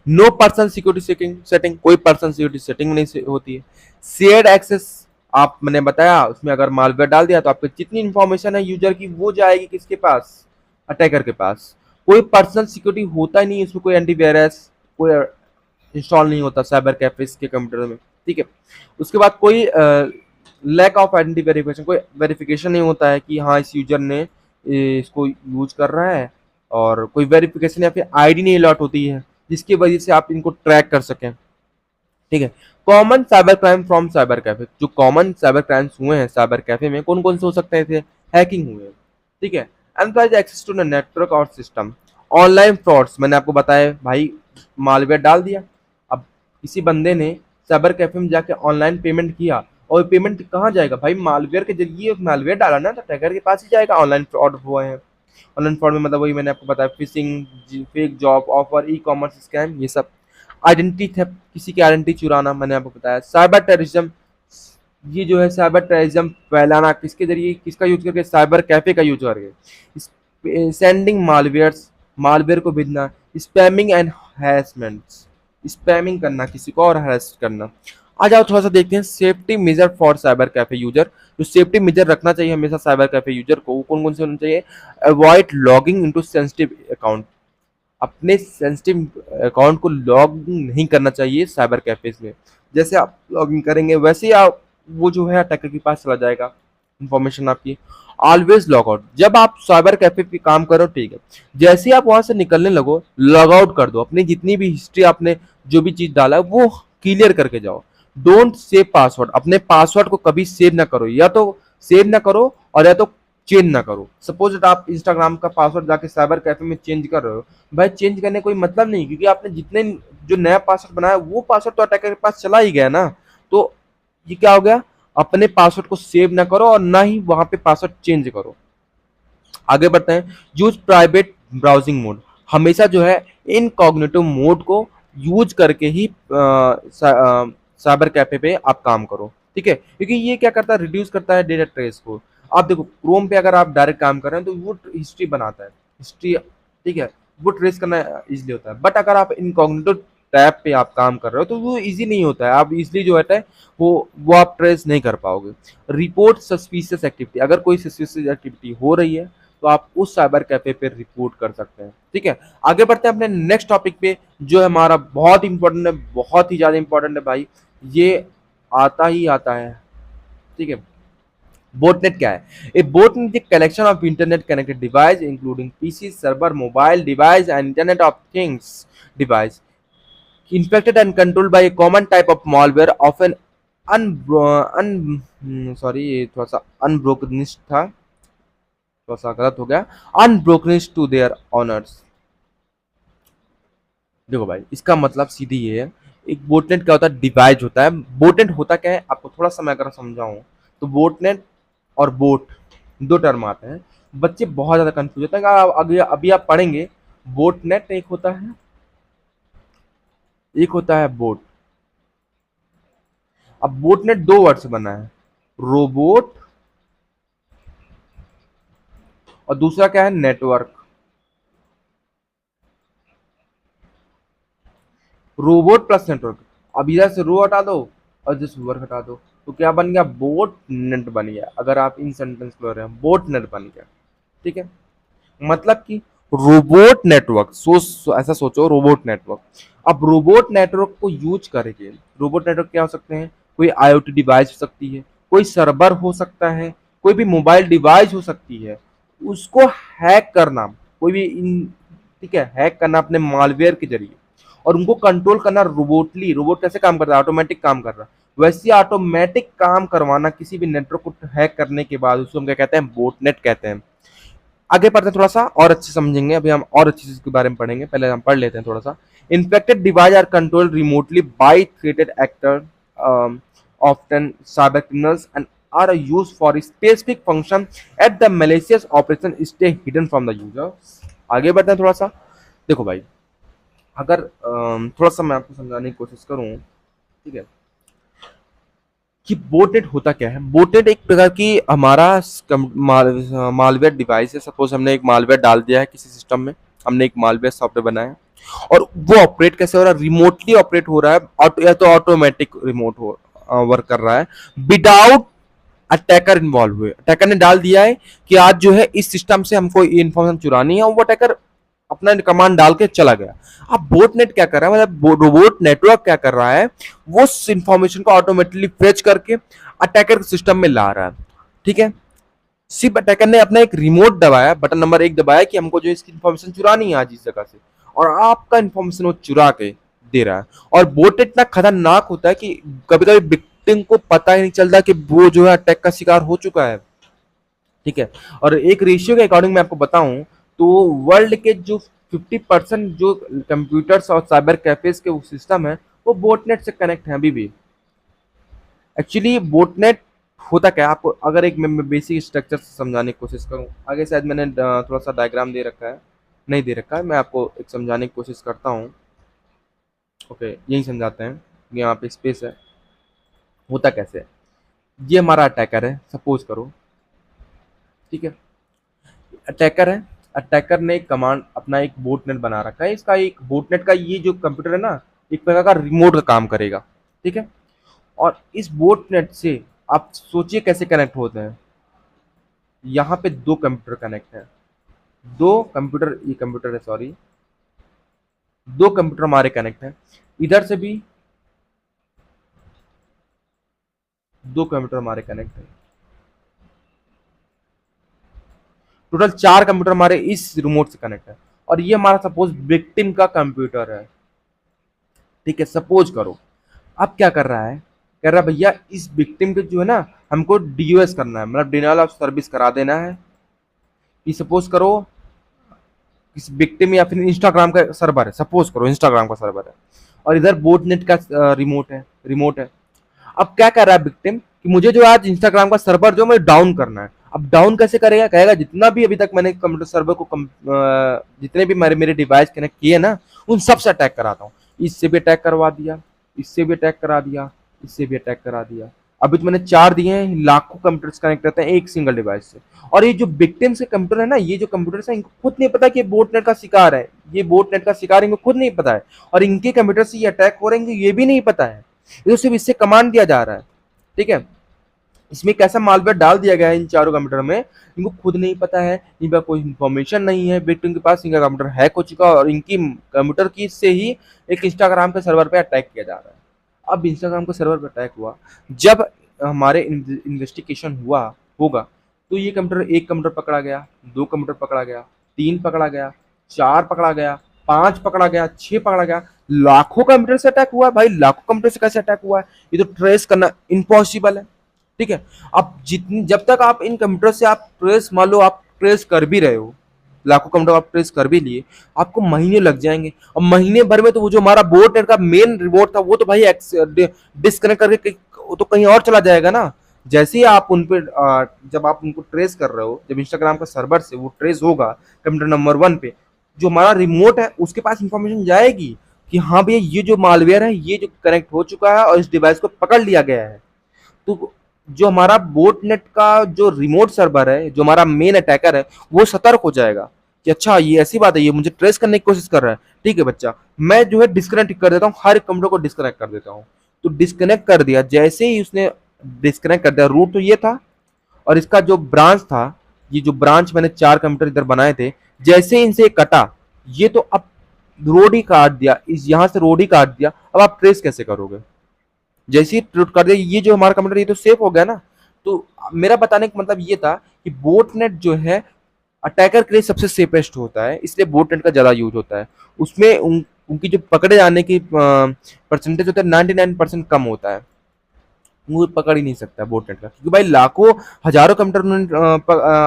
नो पर्सनल सिक्योरिटी सेटिंग, कोई पर्सनल सिक्योरिटी सेटिंग नहीं होती है। शेयर्ड एक्सेस, आप मैंने बताया उसमें अगर मालवेयर डाल दिया तो आपकी जितनी इंफॉर्मेशन है यूजर की वो जाएगी किसके पास, अटैकर के पास। कोई पर्सनल सिक्योरिटी होता ही नहीं, इसमें कोई एंटीवायरस कोई इंस्टॉल नहीं होता साइबर कैफेज के कंप्यूटर में। ठीक है, उसके बाद कोई लैक ऑफ आइडेंटिटी वेरिफिकेशन, कोई वेरिफिकेशन नहीं होता है कि हाँ इस यूजर ने इसको यूज कर रहा है, और कोई वेरिफिकेशन या फिर आईडी नहीं अलॉट होती है जिसकी वजह से आप इनको ट्रैक कर सकें। ठीक है, common cyber crime from cyber cafe, जो कॉमन साइबर क्राइम्स हुए हैं साइबर कैफे में कौन कौन से हो सकते थे, हैकिंग हुए हैं। ठीक है, unauthorised access to the network और सिस्टम, ऑनलाइन फ्रॉड्स, मैंने आपको बताया भाई मालवेयर डाल दिया। अब किसी बंदे ने साइबर कैफे में जाके ऑनलाइन पेमेंट किया, और पेमेंट कहाँ जाएगा भाई, मालवेयर के जरिए मालवेयर डाला ना तो टैगर के पास ही जाएगा। ऑनलाइन फ्रॉड हुए हैं, ऑनलाइन फ्रॉड में मतलब वही मैंने आपको बताया, fishing, fake job offer, e commerce scam, ये सब। आइडेंटिटी थेफ्ट, किसी की आइडेंटिटी चुराना, मैंने आपको बताया। साइबर टेररिज्म, ये जो है साइबर टेररिज्म फैलाना किसके जरिए, किसका यूज करके, साइबर कैफे का यूज करके। सेंडिंग मालवेयर्स, मालवेयर को भेजना। स्पैमिंग एंड हैरेसमेंट्स, स्पैमिंग करना, किसी को और हैरेस करना। आ जाओ थोड़ा सा देखते हैं safety major for cyber cafe user. जो सेफ्टी मेजर रखना चाहिए हमेशा साइबर कैफे यूजर को, कौन कौन से होना चाहिए। Avoid logging into sensitive account, अपने सेंसिटिव अकाउंट को लॉग नहीं करना चाहिए साइबर कैफेज में। जैसे आप लॉगिन करेंगे वैसे ही आप वो जो है अटैकर के पास चला जाएगा इंफॉर्मेशन आपकी। ऑलवेज लॉग आउट, जब आप साइबर कैफे पे काम करो, ठीक है, जैसे ही आप वहां से निकलने लगो लॉग आउट कर दो, अपनी जितनी भी हिस्ट्री आपने जो भी चीज डाला है वो क्लियर करके जाओ। डोंट सेव पासवर्ड, अपने पासवर्ड को कभी सेव ना करो, या तो सेव ना करो और या तो चेंज ना करो। सपोज आप इंस्टाग्राम का पासवर्ड जाके साइबर कैफे में चेंज कर रहे हो, भाई चेंज करने कोई मतलब नहीं, क्योंकि आपने जितने जो नया पासवर्ड बनाया वो पासवर्ड तो अटैकर के पास चला ही गया ना। तो ये क्या हो गया, अपने पासवर्ड को सेव ना करो और ना ही वहां पे पासवर्ड चेंज करो। आगे बढ़ते हैं। यूज प्राइवेट ब्राउजिंग मोड, हमेशा जो है इनकॉग्निटिव मोड को यूज करके ही साइबर कैफे पे आप काम करो। ठीक है, क्योंकि ये क्या करता है, रिड्यूस करता है डेटा ट्रेस को। आप देखो क्रोम पे अगर आप डायरेक्ट काम कर रहे हैं तो वो हिस्ट्री बनाता है, हिस्ट्री, ठीक है, वो ट्रेस करना इजीली होता है। बट अगर आप इनकॉग्निटिव टैब पे आप काम कर रहे हो तो वो इजी नहीं होता है, आप इजीली जो है वो आप ट्रेस नहीं कर पाओगे। रिपोर्ट सस्पिशियस एक्टिविटी, अगर कोई सस्पिशियस एक्टिविटी हो रही है तो आप उस साइबर कैफे पे रिपोर्ट कर सकते हैं। ठीक है, आगे बढ़ते हैं अपने नेक्स्ट टॉपिक पे जो है हमारा बहुत इंपॉर्टेंट है, बहुत ही ज्यादा इंपॉर्टेंट है भाई, ये आता ही आता है। ठीक है, बोटनेट क्या है? A botnet is collection of internet connected device including PC, server, mobile device and internet of things device infected and controlled by a common type of malware often sorry ये थोड़ा सा अनब्रोकनिस्ट था, थोड़ा सा गलत हो गया, अनब्रोकनिस्ट टू देयर ऑनर्स। देखो भाई, इसका मतलब सीधी ये है, एक बोटनेट क्या होता है? डिवाइस होता है। बोटनेट होता क्या है आपको थोड़ा सा मैं अगर समझाऊं तो बोटनेट और बोट दो टर्म आते हैं। बच्चे बहुत ज्यादा कंफ्यूज होते हैं। अभी आप पढ़ेंगे, बोटनेट एक होता है बोट। अब बोटनेट दो वर्ड से बना है, रोबोट और दूसरा क्या है? नेटवर्क। Robot plus network. अब इधर से रो हटा दो और इधर से वर्क हटा दो तो क्या बन गया? बोट नेट बन गया। अगर आप इन सेंटेंस को रहे हैं, बोट नेट बन गया। ठीक है, मतलब कि रोबोट नेटवर्क, ऐसा सोचो, रोबोट नेटवर्क। अब रोबोट नेटवर्क को यूज करके, रोबोट नेटवर्क क्या हो सकते हैं? कोई आईओटी डिवाइस हो सकती है, कोई सर्वर हो सकता है, कोई भी मोबाइल डिवाइस हो सकती है, उसको हैक करना, कोई भी ठीक है, हैक करना अपने मालवेयर के जरिए और उनको कंट्रोल करना रोबोटली। रोबोट कैसे काम कर रहा है? ऑटोमेटिक काम कर रहा है। वैसे ऑटोमेटिक काम करवाना किसी भी नेटवर्क को हैक करने के बाद, उसको हम क्या कहते हैं? बोटनेट कहते हैं। आगे पढ़ते हैं, थोड़ा सा और अच्छे समझेंगे। अभी हम और अच्छी चीज के बारे में पढ़ेंगे, पहले हम पढ़ लेते हैं थोड़ा सा। Infected device are controlled remotely by threated actor, often cyber criminals, and are used for specific function at the malicious operation stay hidden from the user. आगे बढ़ते हैं थोड़ा सा। देखो भाई, अगर थोड़ा सा मैं आपको समझाने की कोशिश करूं, ठीक है, कि बोटनेट होता क्या है। बोटनेट एक प्रकार की हमारा मालवेयर डिवाइस है। सपोज हमने एक मालवेयर डाल दिया है किसी सिस्टम में, हमने एक मालवेयर सॉफ्टवेयर बनाया और वो ऑपरेट कैसे हो रहा है? रिमोटली ऑपरेट हो रहा है, या तो ऑटोमेटिक रिमोट हो वर्क कर रहा है, विदाउट अटैकर इन्वॉल्व हुए। अटैकर ने डाल दिया है कि आज जो है इस सिस्टम से हमको ये इन्फॉर्मेशन चुरानी है, और वो अटैकर अपना कमांड डाल के चला गया। अब बोटनेट क्या कर रहा है, मतलब रोबोट नेटवर्क क्या कर रहा है? वो उस इंफॉर्मेशन को ऑटोमेटिकली फेच करके अटैकर के सिस्टम में ला रहा है। ठीक है, सिर्फ अटैकर ने अपना एक रिमोट दबाया, बटन नंबर 1 दबाया कि हमको जो इसकी इन्फॉर्मेशन चुरानी है आज इस जगह से, और आपका इन्फॉर्मेशन वो चुरा के दे रहा है। और बोट इतना खतरनाक होता है कि कभी कभी विक्टिम को पता ही नहीं चलता कि वो जो है अटैक का शिकार हो चुका है। ठीक है, और एक रेशियो के अकॉर्डिंग मैं आपको बताऊं तो वर्ल्ड के जो 50% जो कंप्यूटर्स और साइबर कैफेज के सिस्टम है वो बोटनेट से कनेक्ट है अभी भी। एक्चुअली बोटनेट होता क्या है, आपको अगर एक मैं बेसिक स्ट्रक्चर से समझाने की कोशिश करूं, आगे शायद मैंने थोड़ा सा डायग्राम दे रखा है, नहीं दे रखा है, मैं आपको एक समझाने की कोशिश करता हूं। ओके, यही समझाते हैं। यहाँ पे स्पेस है। होता कैसे है, ये हमारा अटैकर है सपोज करो। ठीक है, अटैकर है, अटैकर ने कमांड अपना एक बोटनेट बना रखा है। इसका एक बोटनेट का ये जो कंप्यूटर है ना, एक प्रकार का रिमोट का काम करेगा। ठीक है, और इस बोटनेट से आप सोचिए कैसे कनेक्ट होते हैं। यहाँ पे दो कंप्यूटर कनेक्ट है, दो कंप्यूटर, ये कंप्यूटर है सॉरी, दो कंप्यूटर हमारे कनेक्ट है। इधर से भी दो कंप्यूटर हमारे कनेक्ट है। टोटल 4 कंप्यूटर हमारे इस रिमोट से कनेक्ट है, और ये हमारा सपोज विक्टिम का कंप्यूटर है। ठीक है, सपोज करो अब क्या कर रहा है, कह रहा है भैया इस विक्टिम के जो है ना हमको डीओएस करना है, मतलब डिनायल ऑफ सर्विस करा देना है। कि सपोज करो किसी विक्टिम या फिर इंस्टाग्राम का सर्वर है, सपोज करो इंस्टाग्राम का सर्वर है, और इधर बोटनेट का रिमोट है। अब क्या कर रहा है विक्टिम कि मुझे जो आज इंस्टाग्राम का सर्वर जो मुझे डाउन करना है। अब डाउन कैसे करेगा, कहेगा जितना भी अभी तक मैंने कंप्यूटर सर्वर को जितने भी मेरे डिवाइस कनेक्ट किए ना, उन सब से अटैक कराता हूँ। इससे भी अटैक करवा दिया, इससे भी अटैक करा दिया, इससे भी अटैक करा दिया। अभी तो मैंने 4 दिए हैं, लाखों कंप्यूटर्स कनेक्ट रहते हैं एक सिंगल डिवाइस से। और ये जो विक्टिम से कंप्यूटर है ना, ये जो कंप्यूटर है इनको खुद नहीं पता कि ये बोटनेट का शिकार है, ये बोटनेट का शिकार इनको खुद नहीं पता है, और इनके कंप्यूटर से ये अटैक हो रहे हैं ये भी नहीं पता है। ये तो सिर्फ इससे कमांड दिया जा रहा है। ठीक है, इसमें कैसा मालवेयर डाल दिया गया है इन चारों कंप्यूटर में, इनको खुद नहीं पता है, इनका कोई इन्फॉर्मेशन नहीं है। विक्टिम के पास इनका कंप्यूटर हैक हो चुका है और इनकी कंप्यूटर की से ही एक इंस्टाग्राम के सर्वर पे अटैक किया जा रहा है। अब इंस्टाग्राम के सर्वर पे अटैक हुआ, जब हमारे इन्वेस्टिगेशन हुआ होगा। तो ये कंप्यूटर, एक कंप्यूटर पकड़ा गया, दो कंप्यूटर पकड़ा गया, तीन पकड़ा गया, चार पकड़ा गया, पांच पकड़ा गया, छह पकड़ा गया, लाखों कंप्यूटर से अटैक हुआ है भाई। लाखों कंप्यूटर से कैसे अटैक हुआ है, ये तो ट्रेस करना इम्पॉसिबल है। ठीक है, अब जितनी, जब तक आप इन कंप्यूटर से आप ट्रेस, मान लो आप ट्रेस कर भी रहे हो, लाखों कंप्यूटर आप ट्रेस कर भी लिए, आपको महीने लग जाएंगे। और महीने भर में तो वो जो हमारा बोर्ड नेट का मेन रिमोट था वो तो भाई डिस्कनेक्ट करके वो तो कहीं और चला जाएगा ना। जैसे ही आप उन पे जब आप उनको ट्रेस कर रहे हो, जब इंस्टाग्राम का सर्वर से वो ट्रेस होगा कंप्यूटर नंबर 1 पे, जो हमारा रिमोट है उसके पास इंफॉर्मेशन जाएगी कि हाँ भैया ये जो मालवेयर है ये जो कनेक्ट हो चुका है और इस डिवाइस को पकड़ लिया गया है। तो जो हमारा बोट नेट का जो रिमोट सर्वर है, जो हमारा मेन अटैकर है, वो सतर्क हो जाएगा कि अच्छा ये ऐसी बात है, ये मुझे ट्रेस करने की कोशिश कर रहा है। ठीक है बच्चा, मैं जो है डिस्कनेक्ट कर देता हूँ, हर कंप्यूटर को डिस्कनेक्ट कर देता हूँ। तो डिस्कनेक्ट कर दिया, जैसे ही उसने डिस्कनेक्ट कर दिया, रूट तो ये था और इसका जो ब्रांच था, ये जो ब्रांच मैंने 4 कंप्यूटर इधर बनाए थे, जैसे ही इनसे कटा, ये तो अब रोड ही काट दिया, इस यहां से रोड ही काट दिया। अब आप ट्रेस कैसे करोगे? जैसे ही ट्रूट कर दिया, ये जो हमारा कंप्यूटर ये तो सेफ हो गया ना। तो मेरा बताने का मतलब ये था कि बोटनेट जो है अटैकर के लिए सबसे सेफेस्ट होता है, इसलिए बोटनेट का ज्यादा यूज होता है। उसमें उनकी जो पकड़े जाने की परसेंटेज होता है 99% कम होता है। वो पकड़ ही नहीं सकता बोटनेट का, क्योंकि भाई लाखों हजारों कंप्यूटर उन्होंने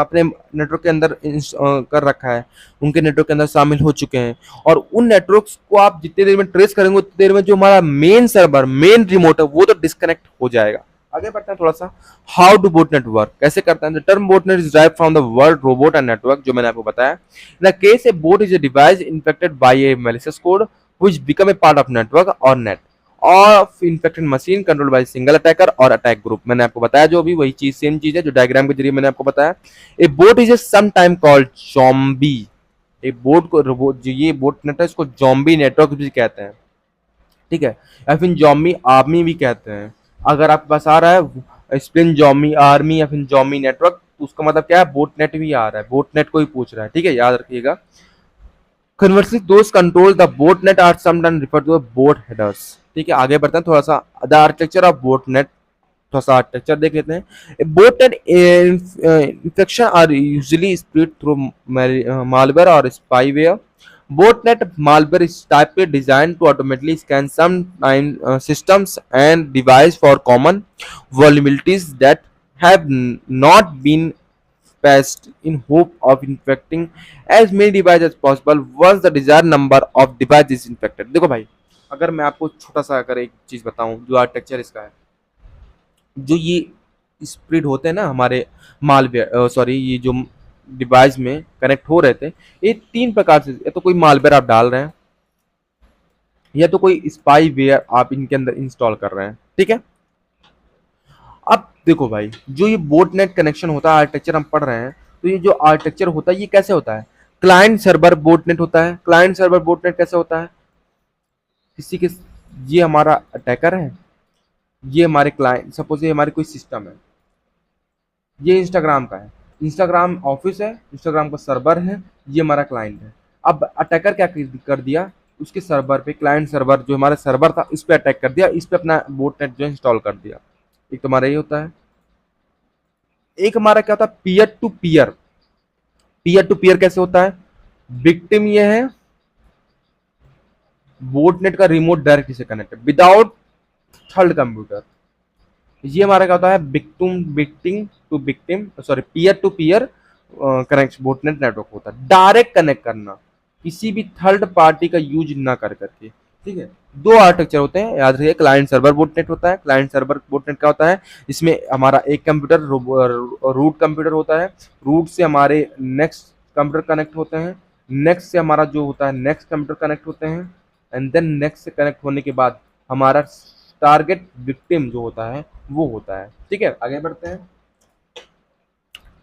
अपने नेटवर्क के अंदर कर रखा है, उनके नेटवर्क के अंदर शामिल हो चुके हैं। और उन नेटवर्क्स को आप जितनी देर में ट्रेस करेंगे उतनी देर में जो हमारा मेन सर्वर, मेन रिमोट है, वो तो डिस्कनेक्ट हो जाएगा। आगे बढ़ते हैं थोड़ा सा, हाउ डू बोटनेट वर्क, कैसे करता है। The term botnet is drive from the word robot and network, जो मैंने आपको बताया। In the case a bot is a device infected by a malicious code which become a part of network और net of infected machine control by single attacker और attack group. मैंने आपको बताया जो अभी वही चीज, सेम चीज है जो डायग्राम के जरिए मैंने आपको बताया। A bot is a some time called zombie. एक बोट को जो ये बोट नेट है इसको ज़ॉम्बी नेटवर्क भी कहते हैं। ठीक है, या फिर ज़ॉम्बी आर्मी भी कहते हैं। अगर आपके पास आ रहा है स्प्लिन ज़ॉम्बी आर्मी या फिर ज़ॉम्बी नेटवर्क, तो उसका मतलब क्या है, बोट नेट भी आ रहा है, बोट नेट को ही पूछ रहा है। ठीक है, याद रखिएगा। Conversely, those control the botnet are sometimes referred to as boat headers। ठीक है, आगे बढ़ते हैं थोड़ा सा, द आर्किटेक्चर ऑफ बोटनेट, थोड़ा सा आर्किटेक्चर देख लेते हैं। Botnet infection are usually spread through malware or spyware। Botnet malware is typically designed to automatically scan some systems and device for common vulnerabilities that have not been patched in hope of infecting as many devices as possible once the desired number of devices is infected। देखो भाई, अगर मैं आपको छोटा सा अगर एक चीज बताऊं, जो आर्किटेक्चर इसका है, जो ये स्प्रेड होते हैं ना हमारे मालवेयर, सॉरी ये जो डिवाइस में कनेक्ट हो रहे थे, ये 3 प्रकार से, या तो कोई मालवेयर आप डाल रहे हैं, या तो कोई स्पाईवेयर आप इनके अंदर इंस्टॉल कर रहे हैं। ठीक है, अब देखो भाई, जो ये बोटनेट कनेक्शन होता है, आर्किटेक्चर हम पढ़ रहे हैं, तो ये जो आर्किटेक्चर होता है ये कैसे होता है, क्लाइंट सर्वर बोटनेट होता है। क्लाइंट सर्वर बोटनेट कैसे होता है, किसी के, ये हमारा अटैकर है, ये हमारे क्लाइंट, सपोज ये हमारी कोई सिस्टम है, ये इंस्टाग्राम का है, इंस्टाग्राम ऑफिस है, इंस्टाग्राम का सर्वर है, ये हमारा क्लाइंट है। अब अटैकर क्या कर दिया, उसके सर्वर पे, क्लाइंट सर्वर जो हमारा सर्वर था इस पे अटैक कर दिया, इस पे अपना बोटनेट जो इंस्टॉल कर दिया। एक तो हमारा ये होता है। एक हमारा क्या होता है, peer to peer. Peer to peer कैसे होता है, विक्टिम ये है, बोटनेट का रिमोट डायरेक्टली से कनेक्ट विदाउट थर्ड कंप्यूटर। ये हमारा क्या होता है, victim to victim, sorry peer to peer connect botnet network होता है, डायरेक्ट कनेक्ट करना, किसी भी थर्ड पार्टी का यूज ना कर करके। ठीक है, 2 आर्किटेक्चर होते हैं, याद रखिए। क्लाइंट सर्वर बोटनेट होता है, क्लाइंट सर्वर बोटनेट क्या होता है, इसमें हमारा एक कंप्यूटर रूट कंप्यूटर होता है, रूट से हमारे नेक्स्ट कंप्यूटर कनेक्ट होते हैं, नेक्स्ट से हमारा जो होता है नेक्स्ट कंप्यूटर कनेक्ट होते हैं, एंड देन नेक्स्ट से कनेक्ट होने के बाद हमारा टारगेट विक्टिम जो होता है वो होता है। ठीक है, आगे बढ़ते हैं।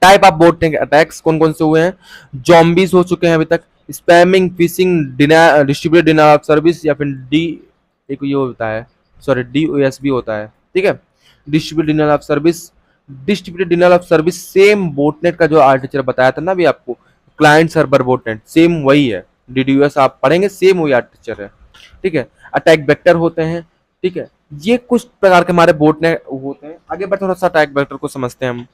टाइप ऑफ बोटनेट अटैक्स कौन कौन से हुए हैं, जॉम्बीज हो चुके हैं अभी तक, spamming, fishing, distributed denial of service, या फिर डी, एक ये होता है, सॉरी डीओएस भी होता है। ठीक है, distributed denial of service. Distributed denial of service same botnet का जो आर्किटेक्चर बताया था ना अभी आपको, क्लाइंट सर्वर बोटनेट, सेम वही है। डीडीओएस आप पढ़ेंगे, सेम वही आर्किटेक्चर है। ठीक है, अटैक वेक्टर होते हैं। ठीक है, ये कुछ प्रकार के हमारे बोटनेट होते हैं। आगे बढ़ते थोड़ा सा अटैक वेक्टर को समझते हैं हम।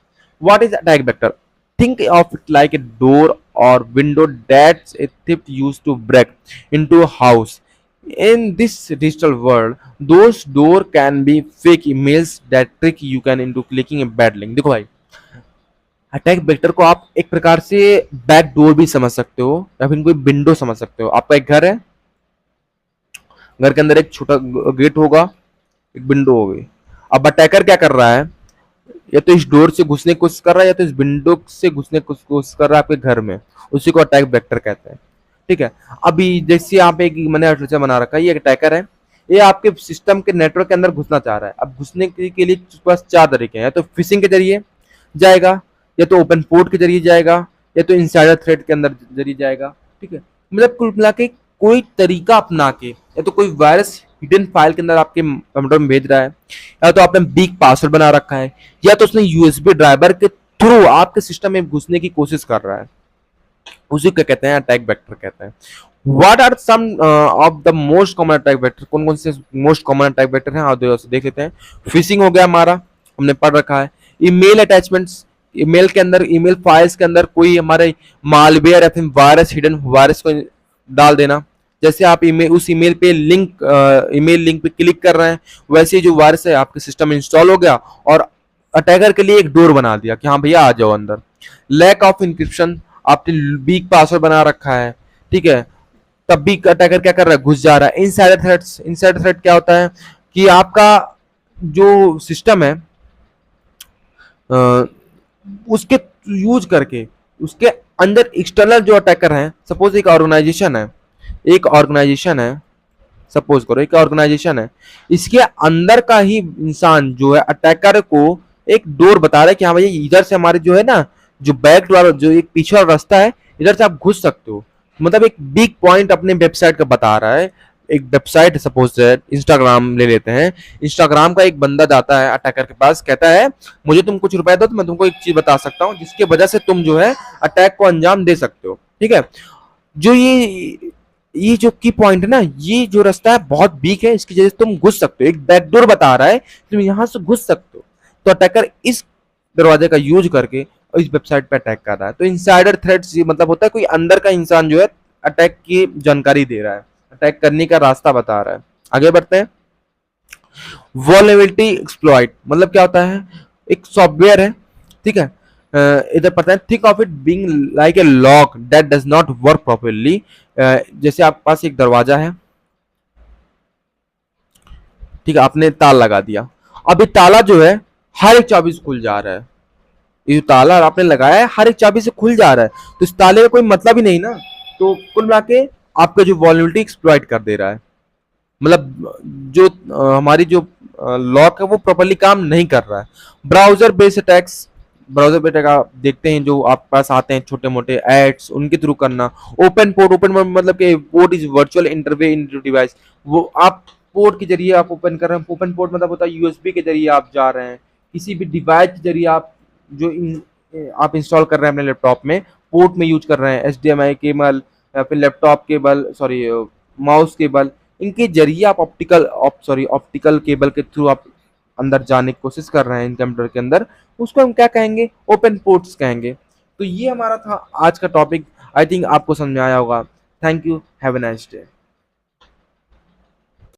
What is attack vector? Think of it like a door or window that a thief used to break into a house. In this digital world, those door can be fake emails that trick you can into clicking a bad link. देखो भाई, attack vector को आप एक प्रकार से back door भी समझ सकते हो या फिर कोई विंडो समझ सकते हो। आपका एक घर है, घर के अंदर एक छोटा गेट होगा, एक विंडो होगी। अब अटैकर क्या कर रहा है, या तो इस डोर से घुसने की कोशिश कर रहा है या तो इस विंडो से घुसने की कोशिश कर रहा है आपके घर में, उसी को अटैक वेक्टर कहते हैं। ठीक है, अभी जैसे आप एक मैंने आर्टिफिशियल बना रखा है, ये अटैकर है, ये आपके सिस्टम के नेटवर्क के अंदर घुसना चाह रहा है। अब घुसने के लिए उसके पास चार तरीके हैं, या तो फिशिंग के जरिए जाएगा, या तो ओपन पोर्ट के जरिए जाएगा, या तो इनसाइडर थ्रेड के अंदर जरिए जाएगा। ठीक है, मतलब कुल मिला के कोई तरीका अपना के, या तो कोई वायरस हिडन फाइल के अंदर आपके कंप्यूटर में भेज रहा है, या तो आपने वीक पासवर्ड बना रखा है, या तो उसने यूएसबी ड्राइवर के थ्रू आपके सिस्टम में घुसने की कोशिश कर रहा है, उसी को कहते हैं अटैक वेक्टर कहते हैं। What are some of the most common attack vector? कौन कौन से मोस्ट कॉमन अटैक वेक्टर हैं आप देख लेते हैं। फिशिंग हो गया हमारा, हमने पढ़ रखा है। ईमेल अटैचमेंट्स, ईमेल के अंदर, ईमेल फाइल्स के अंदर कोई हमारे मालवेयर या फिर वायरस, हिडन वायरस को डाल देना। जैसे आप ईमेल, उस ईमेल पे लिंक, ईमेल लिंक पे क्लिक कर रहे हैं, वैसे जो वायरस है आपके सिस्टम में इंस्टॉल हो गया और अटैकर के लिए एक डोर बना दिया कि हाँ भैया आ जाओ अंदर। लैक ऑफ इंक्रिप्शन, आपने वीक पासवर्ड बना रखा है, ठीक है, तब भी अटैकर क्या कर रहा है, घुस जा रहा है। इनसाइडर थ्रेट्स, इनसाइडर थ्रेट क्या होता है कि आपका जो सिस्टम है उसके यूज करके उसके अंदर एक्सटर्नल जो अटैकर हैं, सपोज एक ऑर्गेनाइजेशन है, एक ऑर्गेनाइजेशन है, सपोज करो एक ऑर्गेनाइजेशन है, इसके अंदर का ही इंसान जो है अटैकर को एक डोर बता रहा है कि हाँ भैया इधर से हमारे जो है ना, जो बैक वाला जो एक पीछे वाला रास्ता है, इधर से आप घुस सकते हो। मतलब एक बिग पॉइंट अपने वेबसाइट का बता रहा है। एक वेबसाइट है, सपोज इंस्टाग्राम ले लेते हैं, इंस्टाग्राम का एक बंदा जाता है अटैकर के पास, कहता है मुझे तुम कुछ रुपए दो तो मैं तुमको एक चीज बता सकता हूँ जिसकी वजह से तुम जो है अटैक को अंजाम दे सकते हो। ठीक है, जो ये जो की पॉइंट है ना, ये जो रास्ता है बहुत वीक है, इसकी वजह से तुम घुस सकते हो, एक बैकडोर बता रहा है तुम यहां से घुस सकते हो। तो अटैकर इस दरवाजे का यूज करके इस वेबसाइट पे अटैक कर रहा है। तो इनसाइडर थ्रेट्स मतलब होता है कोई अंदर का इंसान जो है अटैक की जानकारी दे रहा है, अटैक करने का रास्ता बता रहा है। आगे बढ़ते हैं। वल्नरेबिलिटी एक्सप्लॉइट मतलब क्या होता है, एक सॉफ्टवेयर है, ठीक है, इधर पता है, think of it being like a lock that does not work properly. जैसे आपके पास एक दरवाजा है, ठीक है, आपने ताला लगा दिया, अब ये ताला जो है हर एक चाबी से खुल जा रहा है, ये जो ताला आपने लगाया है हर एक चाबी से खुल जा रहा है, तो इस ताले का कोई मतलब ही नहीं ना। तो कुल मिला के आपका जो वल्नरेबिलिटी एक्सप्लॉइट कर दे रहा है, मतलब जो हमारी जो लॉक है वो प्रॉपर्ली काम नहीं कर रहा है। Browser based attacks, browser based attack आप देखते हैं जो आपके पास आते हैं छोटे मोटे एड्स, उनके थ्रू करना। ओपन पोर्ट, ओपन पोर्ट मतलब कि port is virtual interface into device, वो आप पोर्ट के जरिए आप ओपन कर रहे हैं। ओपन पोर्ट मतलब होता है यूएसबी के जरिए आप जा रहे हैं, किसी भी डिवाइस के जरिए आप जो आप इंस्टॉल कर रहे हैं अपने लैपटॉप में, पोर्ट में यूज कर रहे हैं, एचडीएमआई केबल या फिर laptop cable, sorry mouse cable, इनके जरिए आप ऑप्टिकल केबल के थ्रू आप अंदर जाने की कोशिश कर रहे हैं इन कंप्यूटर के अंदर, उसको हम क्या कहेंगे, ओपन पोर्ट्स कहेंगे। तो ये हमारा था आज का टॉपिक। आई थिंक आपको समझ में आया होगा। Thank you, have a nice day.